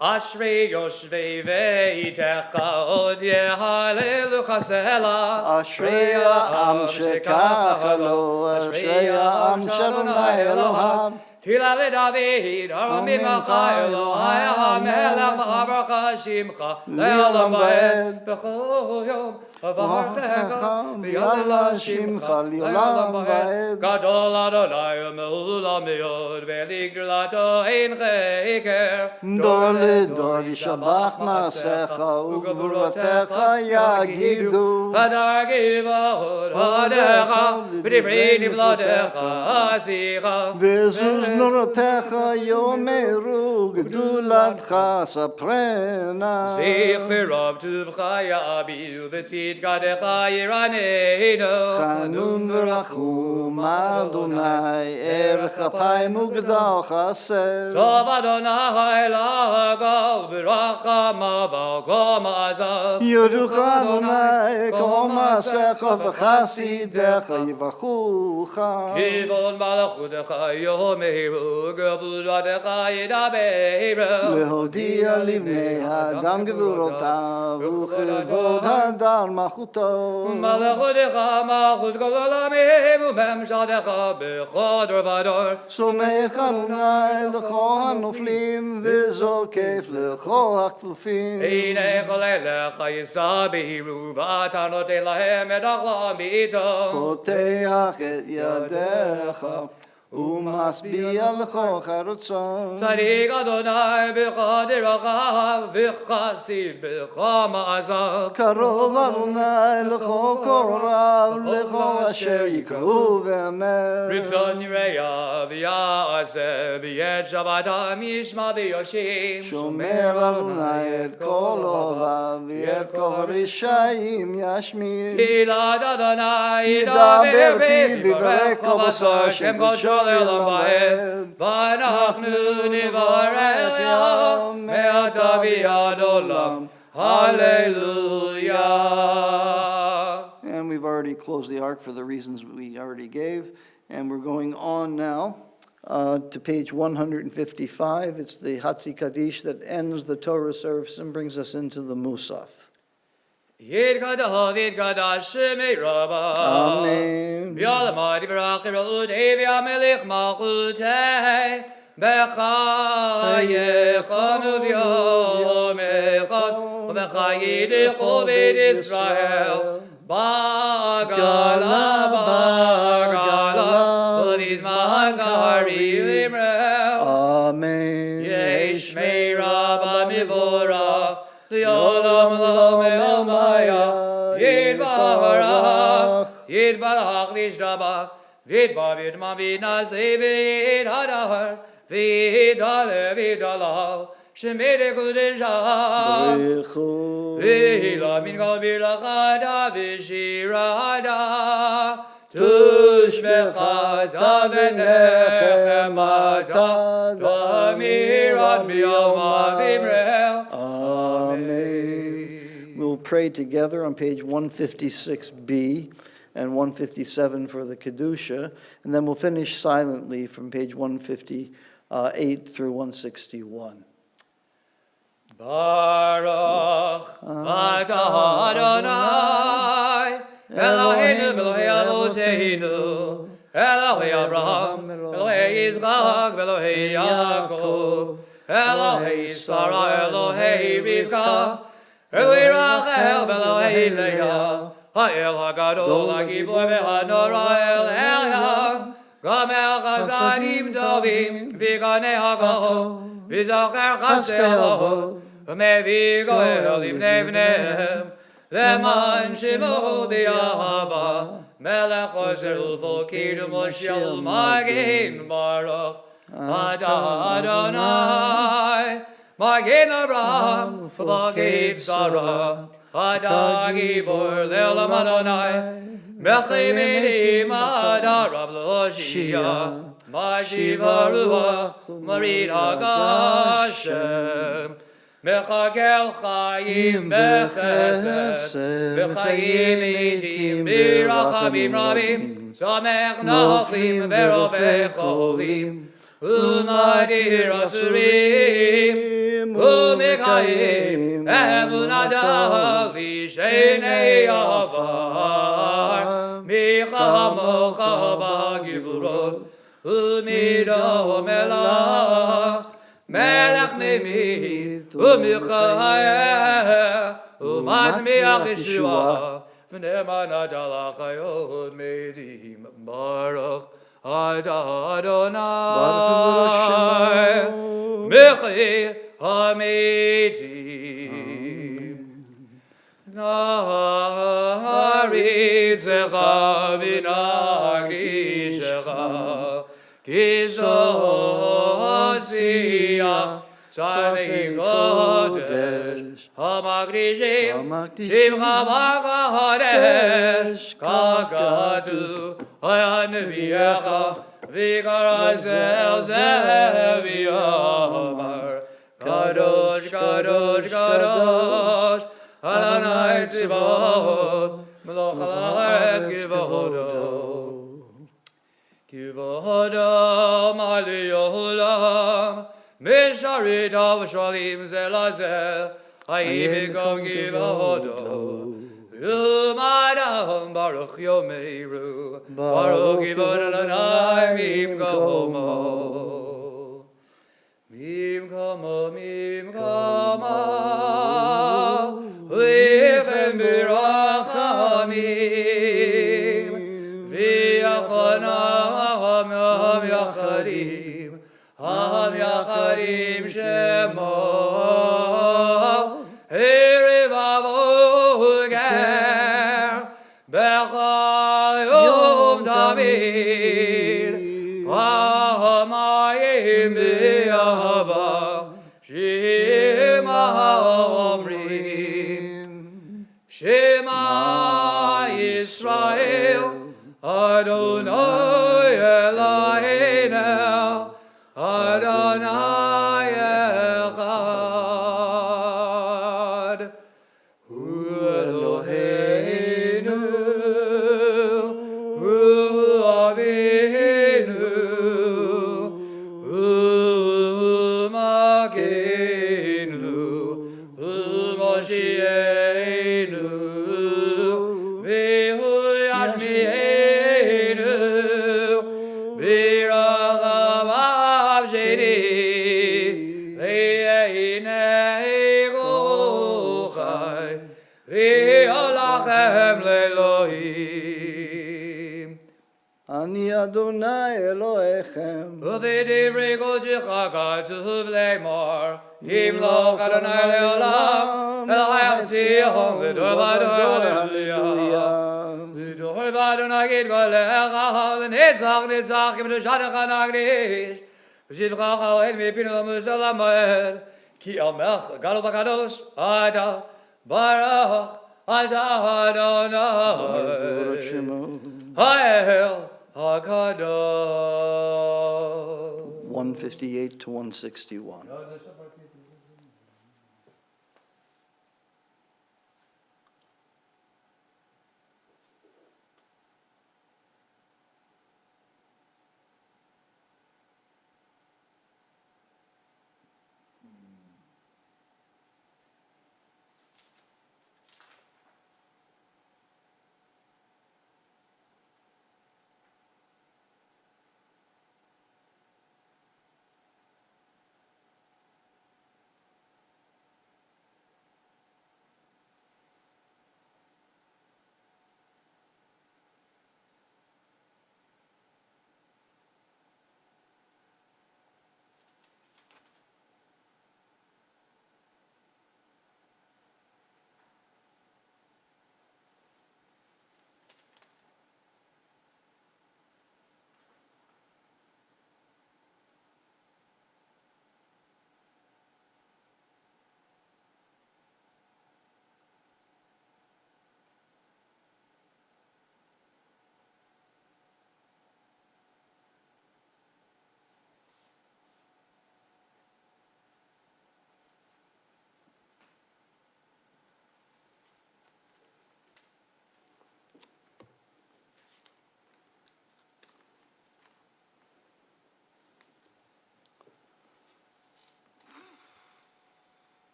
Ashrei yoshvei ve'itecha od yehalelu chasela. Ashrei ha'am shekacha lo, Ashrei ha'am sh'Adonai Elohav. Tila leDavid, Aramim Macha Elohai HaMelech v'Avarcha Shimcha le'olam va'ed b'chol yom v'avartecha v'yadla Shimcha le'olam va'ed Gadol Adonai u'me'ulam me'od ve'ligdulato ein cheker Dor ledor yishabach ma'asecha u'gvurotecha yagidu Hadar givahod hadecha v'divrei nivladecha asicha V'ezuz norotecha yomeru gdulatcha saprena Zich berav tuvcha ya'abiu v'tzit gadecha yiraneinu Chanun v'rachum Adonai erech apayim ugdal chased Tov Adonai la'agal v'rachamav al kol ma'azav Yeruch Adonai kol ma'asecha v'chasidecha yivachucha Kivon malachutecha yomeru gevuradecha yidaberu להודיע לבני האדם גבורותיו וכבוד הדר מלכותו Malachutecha malchut kol olamim u'memshadecha b'chodor v'ador סומך אדוני לכל הנופלים וזוקף לכל הכפופים Hine kol elecha yisabiru v'ata noten lahem et achla mito פותח את ידיך ומשביע לכל חרצון Tzadik Adonai b'cha derachav v'chasid b'cha ma'azav קרוב אדוני לכל קורב לכל אשר יקראו ואמר Rivson Yireya v'ya'aseh v'yet Shabbatam yishma v'yoshim שומר אדוני את כל אוהביו ואת כל רשעים ישמיר Tilat Adonai ידבר פיו v'yivavech ויברך כל בשר Shem שם kol shol elam ba'ed V'anachnu nivarech Yah me'ata v'yad olam Hallelujah. And we've already closed the ark for the reasons we already gave. And we're going on now to page 155. It's the Hatzi Kaddish that ends the Torah service and brings us into the Musaf. Yidkadav yidkadash shemei rabba Amen. V'yalamad yivrach yerudei v'yamelech malchutei B'chayechanu v'yomechad V'chayidichu b'et Yisrael Ba'gala V'lizman karim imrel Amen. Yesh mei rabba mivorach L'yolam l'omel maya Yidbarach Yidbarach v'yishdabach V'yidbar v'yidman v'yidnaseh v'yidhadar V'yidale v'yidalal Shemei dekudeshah B'rechu. V'hila min kol birachata v'shirata Tushbechata v'nechemata V'amirat b'yoma v'imrel Amen. We'll pray together on page 156b and 157 for the Kedusha, and then we'll finish silently from page 158 through 161. Baruch atah Adonai Eloheinu Elohei Avoteinu Elohei Avraham Elohei Yitzchak Elohei Yaakov Elohei Sarah Elohei Rivka Elohei Rachel Elohei Leah Ha'el HaGadol HaGibor VeHanora El Elyon Omer chazanim tovim, vigane hago, vizocher chaseavo, umevi goel livnei leman shemo b'yahava, melech ozel v'kidum l'shel magen baruch, Adonai, magen Avraham, v'kid Sarah, Adagibor le'olam Adonai, Mechim edim adarav l'hoshia, Mashiv haruach, Marid hagashem, Mechagel chayim bechesed, Bechayim edim birachamim rabim, Samech naflim verovech cholim, Umadir asurim, Umekayim emunadali shenei avar, Michamocha bagivurot, Umido melach, Melech memit, Umichayer, Umazmiach Yeshua, V'neman adalach hayot medim, Baruch Adonai, Mechi hamedim, Naritzecha v'nagdishecha, Kizotzia, Tzarei Kodesh, Hamagdishim, Shimcha Magadesh, Kagadu, Hayaneviecha, Vigarazel Zeviyamar, Kadosh, Kadosh, Kadosh, Adonai Tzivot, Melech Haaretz Kivodo. Kivodo Maliolam, Misharit of Shalim Zelazel, Ayibigom Kivodo. Yumadam Baruch Yomeru, Baruch Kivodo Lanai Mim Komo. Mim Komo, Mim Komo, Uifem Birachamim, V'yachanam Ham Yacharim, Ham Yacharim Shemo, Erev Avoger, Bechayom David, Hamayim B'yahava, Shema Omrim, Shema Yisrael, Adonai Eloheinu, Adonai Echad. Hu Eloheinu, Hu Avinu, Hu Magenu, Hu Moshienu, V'hu Yashmienu, B'rachamav Sheni, V'yeinei Gochai, V'yolachem Le'Elohim. Ani Adonai Elohechem. Uvidivri Goljicha Gatzuv Le'mar, Himloch Adonai Le'olam, Elohim Tzihon V'dorvador Hallelujah. V'dorvador Gid Golecha, V'netzach Netzach Kim Dushadecha Nagdish, V'shivcha Chawed Mipinu Musalam Moed, Ki Amech Gadol V'kadosh, Ada Baruch Adonai, Ha'el HaKadosh. 158 to 161.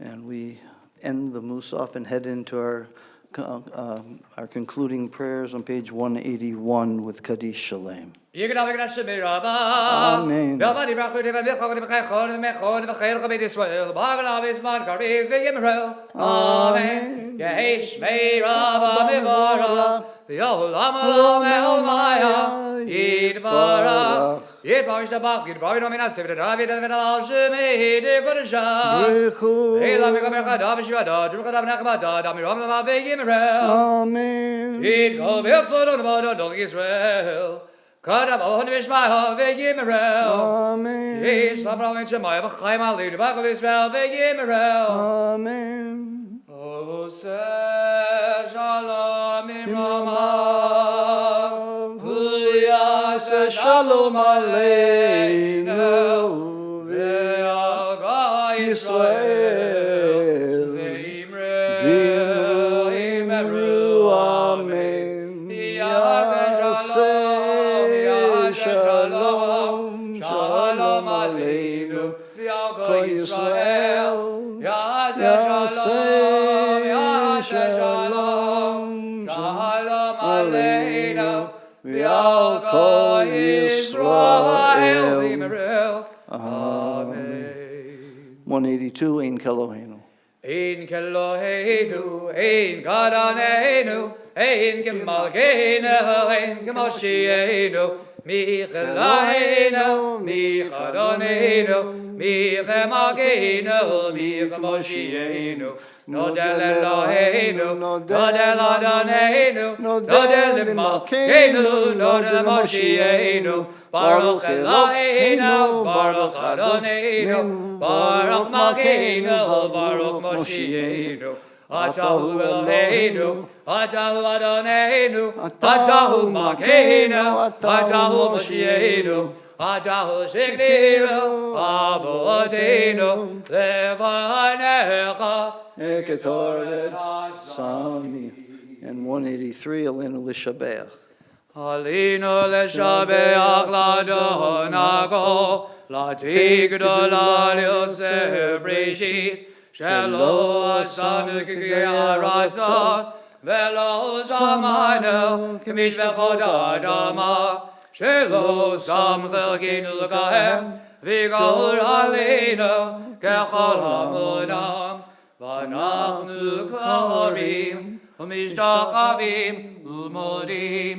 And we end the Musaf and head into our concluding prayers on page 181 with Kaddish Shalem. Amen. Kadam on Mishmah ve'Yimerel. Amen. Yesh lamra Shemaya v'chaim alid v'akav Yisrael ve'Yimerel. Amen. Oseh shalom imrama. V'yaseh shalom aleinu ve'alga Yisrael v'imru amen. Yaseh shalom shalom aleinu kol Yisrael. Yaseh shalom shalom aleinu v'al kol Yisrael. Amen. 182, Ein Keloheinu. Ein Keloheinu, Ein Kadanenu, Ein Kemalkeinu, Ein Kemoshienu, Michelainu, Michadonenu, Michemalkeinu, Michemoshienu, Nodel Eloheinu, Nodel Adonenu, Nodel Malkeinu, Nodel Moshienu, Baruch Eloheinu, Baruch Adonenu, Baruch Malkeinu, Baruch Moshienu, Atahu Eloheinu, Atahu Adonenu, Atahu Malkeinu, Atahu Moshienu, Atahu Shekinu, Avoteinu, Levanecha, Eketoret Sami. And 183, Alenu L'Shabeach. Alinu L'Shabeach L'Adonago, L'Tigdola L'Yotzer Breshit, Shelo Asanu K'Yaratza, Velo Samanu K'mish V'chod Adama, Shelo Sam Chelkinu L'Kahem, V'Gol Alinu K'chol Hamunam, V'anachnu Korim, U'mishtachavim U'modim,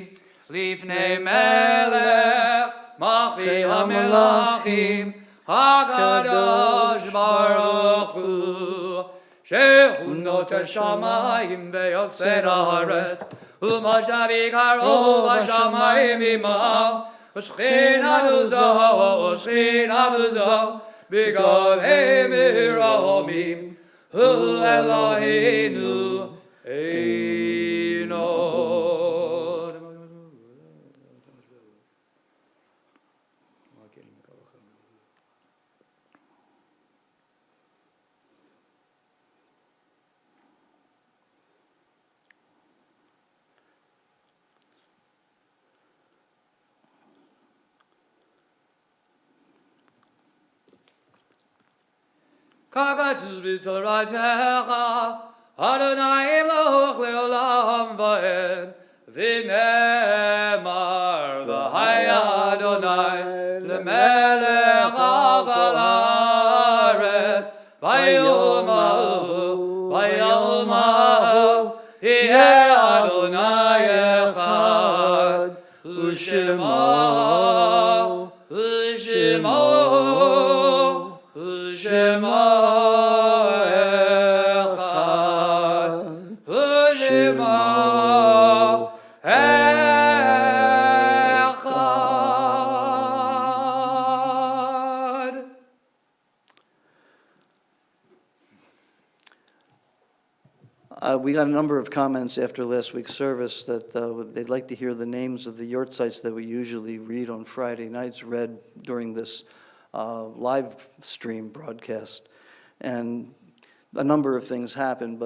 Lifnei Melech, Machi HaMelachim, HaKadosh Baruch Hu, Shehu Noter Shamayim ve'Yoser Haaretz, U'mashav Yikaru v'Shamayim Imav, U'Shechina V'Zo, U'Shechina V'Zo, B'Gavei Miromim, Hu Eloheinu Eino. Kagatus b'toratecha, Adonai Eloch leolam va'ed, v'nemar v'haya Adonai lemelech al kol haaretz, v'yolmahu, yeh Adonai echad, u'shemo, Shema Echad, Shema Echad. We got a number of comments after last week's service that they'd like to hear the names of the yortzites that we usually read on Friday nights read during this live stream broadcast. And a number of things happened,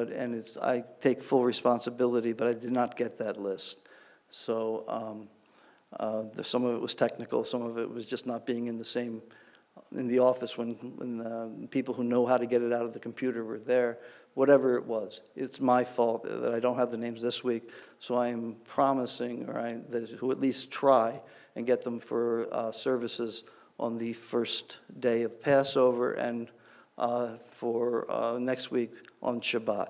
I take full responsibility, but I did not get that list. So some of it was technical, some of it was just not being in the same in the office when people who know how to get it out of the computer were there, whatever it was. It's my fault that I don't have the names this week, so I'm promising, to at least try and get them for services on the first day of Passover and for next week on Shabbat.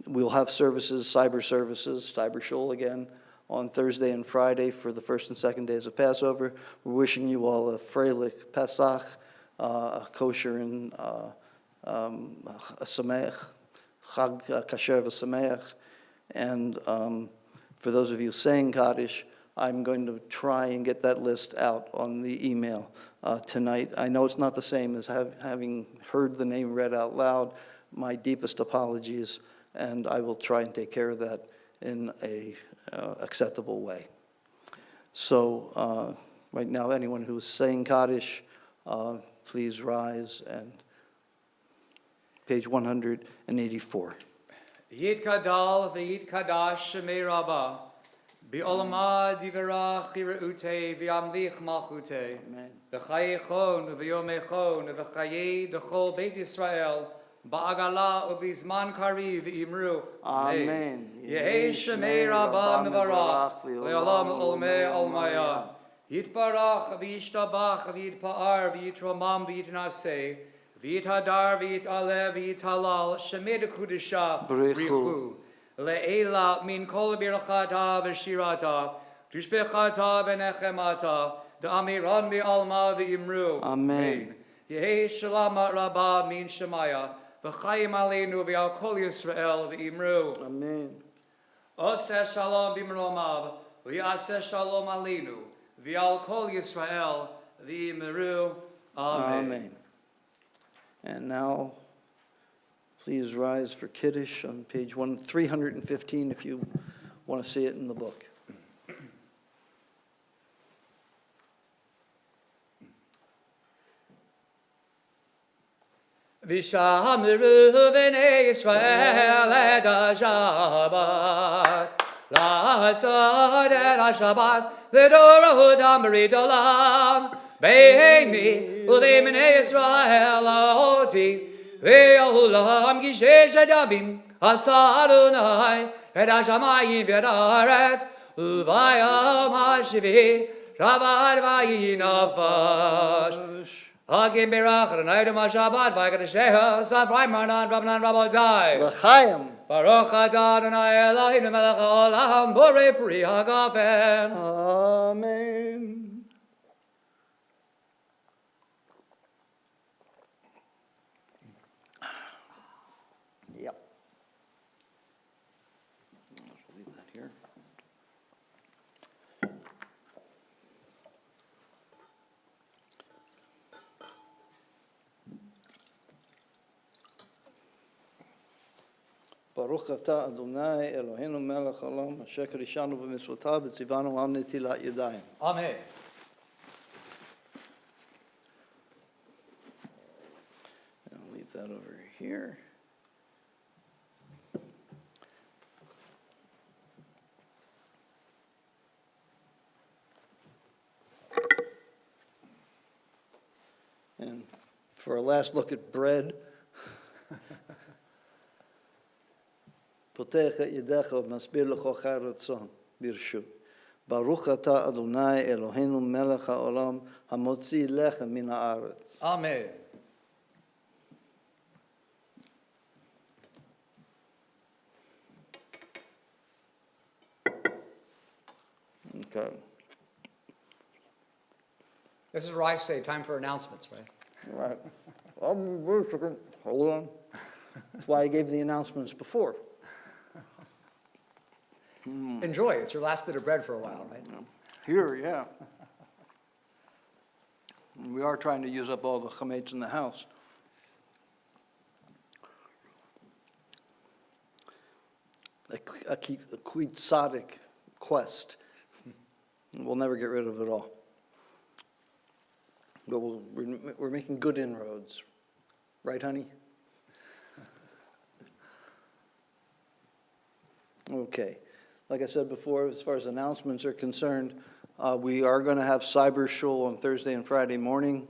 We'll have services, cyber shul again, on Thursday and Friday for the first and second days of Passover. We're wishing you all a Freilich Pesach, a kosher and a Sameach, Chag Kasher v'Sameach. And for those of you saying Kaddish, I'm going to try and get that list out on the email tonight. I know it's not the same as having heard the name read out loud. My deepest apologies, and I will try and take care of that in a acceptable way. So right now, anyone who's saying Kaddish, please rise, and page 184. Yit kadal v'yit kadash shemei rabba. Bi'olama divarach yireute v'yamlich malchute. Amen. V'chayechon v'yomechon v'chayei d'chol Beit Yisrael. Ba'agala u'vizman kariv imru. Amen. Yehei shemei rabba mevarach. Le'olam olmei olmaya. Yitbarach v'yishtabach v'yitpa'ar v'yitromam v'yitnaseh. V'yit hadar v'yit alev v'yit halal. Shemei d'kudisha brichu. Le'ela min kol birchata v'shirata. Tushbechata v'nechemata. Da'amiran v'alma v'imru. Amen. Yehei shalom rabba min shemaya. V'chayim aleinu v'al kol Yisrael v'imru. Amen. Oseh shalom b'mromav. V'yaseh shalom aleinu. V'al kol Yisrael v'imru. Amen. Amen. And now, please rise for Kiddush on page 315 if you want to see it in the book. V'shamru v'nei Yisrael et ha-Shabbat. La'asad et ha-Shabbat. L'dorot amrit olam. Be'eni u'v'nei Yisrael oti. Ve'olam gishesh adamim. Asa Adonai et ha-shamayim v'et ha'aretz. U'vayam ha-shivi. Shabbat v'yinafash. Hakim berach Adonai Dom HaShabbat v'yakadesheha Safrai Marnan Rabbanan Rabbozai L'chaim. Baruch atah Adonai Eloheinu melech haolam borei pri hagafen. Amen. Yep. I'll leave that here. Baruch atah Adonai Eloheinu melech haolam asher kirishanu b'mitzvotav v'tzivanu al netilat yadayim. Amen. I'll leave that over here. And for our last look at bread, פותח את ידיך ומסביר לכוחך רצון ברשות. ברוך אתה אדוני אלוהינו מלך העולם המוציא לחם מן הארץ. Amen. Okay. This is where I say time for announcements, right? All right. Hold on. That's why I gave the announcements before. Enjoy. It's your last bit of bread for a while, right? Here, yeah. We are trying to use up all the chametz in the house. A quixotic quest. We'll never get rid of it all. But we're making good inroads. Right, honey? Okay. Like I said before, as far as announcements are concerned, We are going to have Cyber Shul on Thursday and Friday morning.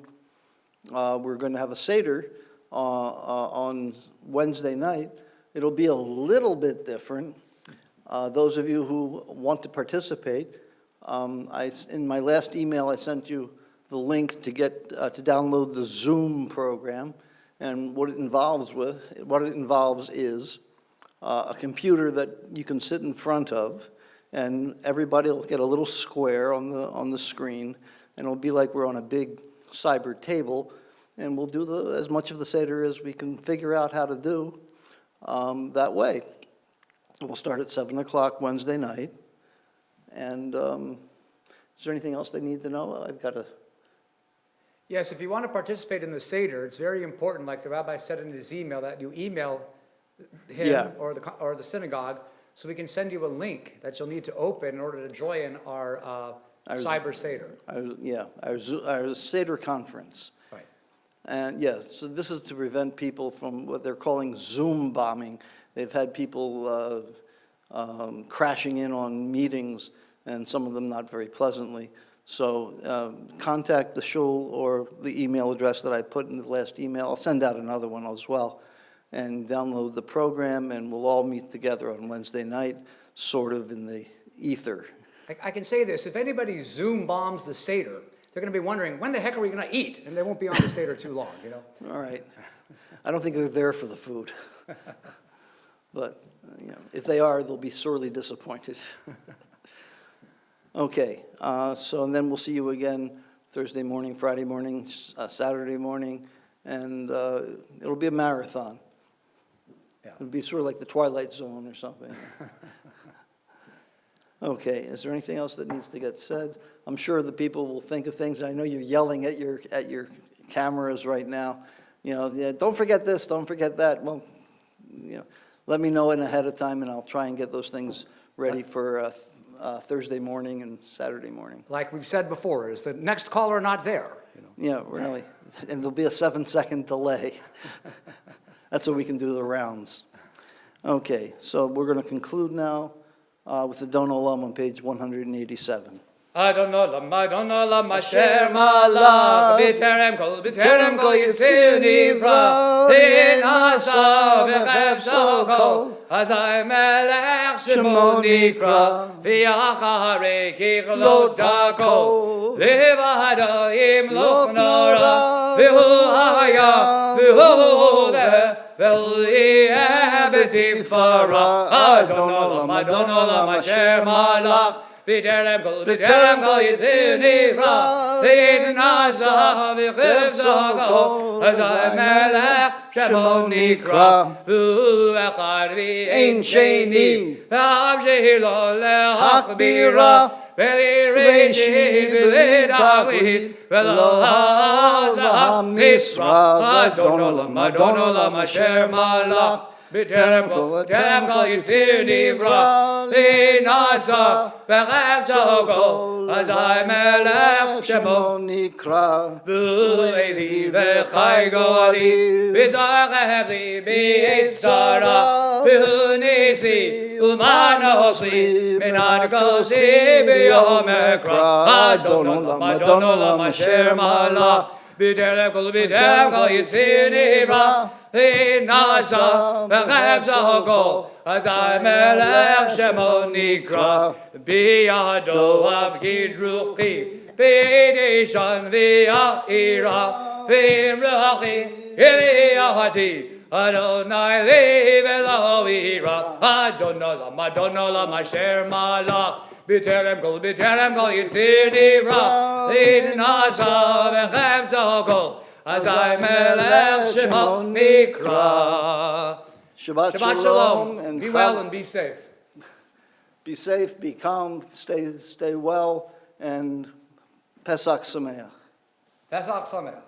We're going to have a Seder on Wednesday night. It'll be a little bit different. Those of you who want to participate, in my last email, I sent you the link to get to download the Zoom program, and what it involves is a computer that you can sit in front of, and everybody will get a little square on the screen, and it'll be like we're on a big cyber table, and we'll do as much of the Seder as we can figure out how to do that way. We'll start at 7 o'clock Wednesday night. And is there anything else they need to know? I've got to... Yes, if you want to participate in the Seder, it's very important, like the rabbi said in his email, that you email him Yeah. or the synagogue, so we can send you a link that you'll need to open in order to join our Cyber Seder. Our Seder conference. Right. And so this is to prevent people from what they're calling Zoom bombing. They've had people crashing in on meetings, and some of them not very pleasantly. So contact the shul or the email address that I put in the last email. I'll send out another one as well, and download the program, and we'll all meet together on Wednesday night, sort of in the ether. I can say this, if anybody Zoom bombs the Seder, they're going to be wondering, when the heck are we going to eat? And they won't be on the Seder too long, you know? All right. I don't think they're there for the food. But if they are, they'll be sorely disappointed. Okay, and then we'll see you again Thursday morning, Friday morning, Saturday morning, and it'll be a marathon. Yeah. It'll be sort of like the Twilight Zone or something. Okay, is there anything else that needs to get said? I'm sure the people will think of things. I know you're yelling at your cameras right now. Don't forget this, don't forget that. Well, let me know ahead of time, and I'll try and get those things ready for Thursday morning and Saturday morning. Like we've said before, is the next caller not there? Yeah, really. And there'll be a 7-second delay. That's so we can do the rounds. Okay, so we're going to conclude now with the Don Olam on page 187. Adon Olam, Asher Malach, B'terem Kol Yitzir Nivra, V'nasa V'chevso Kol, Hazai Melech Shemo Nikra, V'yacharei Kichlot Dako, Levado Imloch Nora, V'hu Haya, V'hu Ve, V'yeh B'tifara, Adon Olam, Asher Malach, B'terem Kol Yitzir Nivra, V'nasa V'chevso Kol, Hazai Melech Shemo Nikra, V'hu Echad V'ein Sheni, V'amsheh Lo Le'achbira, V'li'reishi V'li'tachlit, V'lo Hazah Misra, Adon Olam Asher Malach, B'terem Kol Yitzir Nivra, V'nasa V'chevso Kol, Hazai Melech Shemo Nikra, V'leili V'chai Goli, V'zarchev Li B'etz Tzara, V'hu Nisi U'manosli, Minad Kosi B'yom Ekra, Adon Olam Asher Malach, B'terem Kol Yitzir Nivra, V'nasa V'chevso Kol, Hazai Melech Shemo Nikra, B'yado Avgid Ruchi, B'edishon V'ya'ira, V'imrachi, V'yahati, Adonai Lev Elohira, Adon Olam Asher Malach, B'terem Kol Yitzir Nivra, V'nasa V'chevso Kol, Hazai Melech Shemo Nikra. Shabbat Shalom, and be well and be safe. Be safe, be calm, stay well, and Pesach Sameach. Pesach Sameach.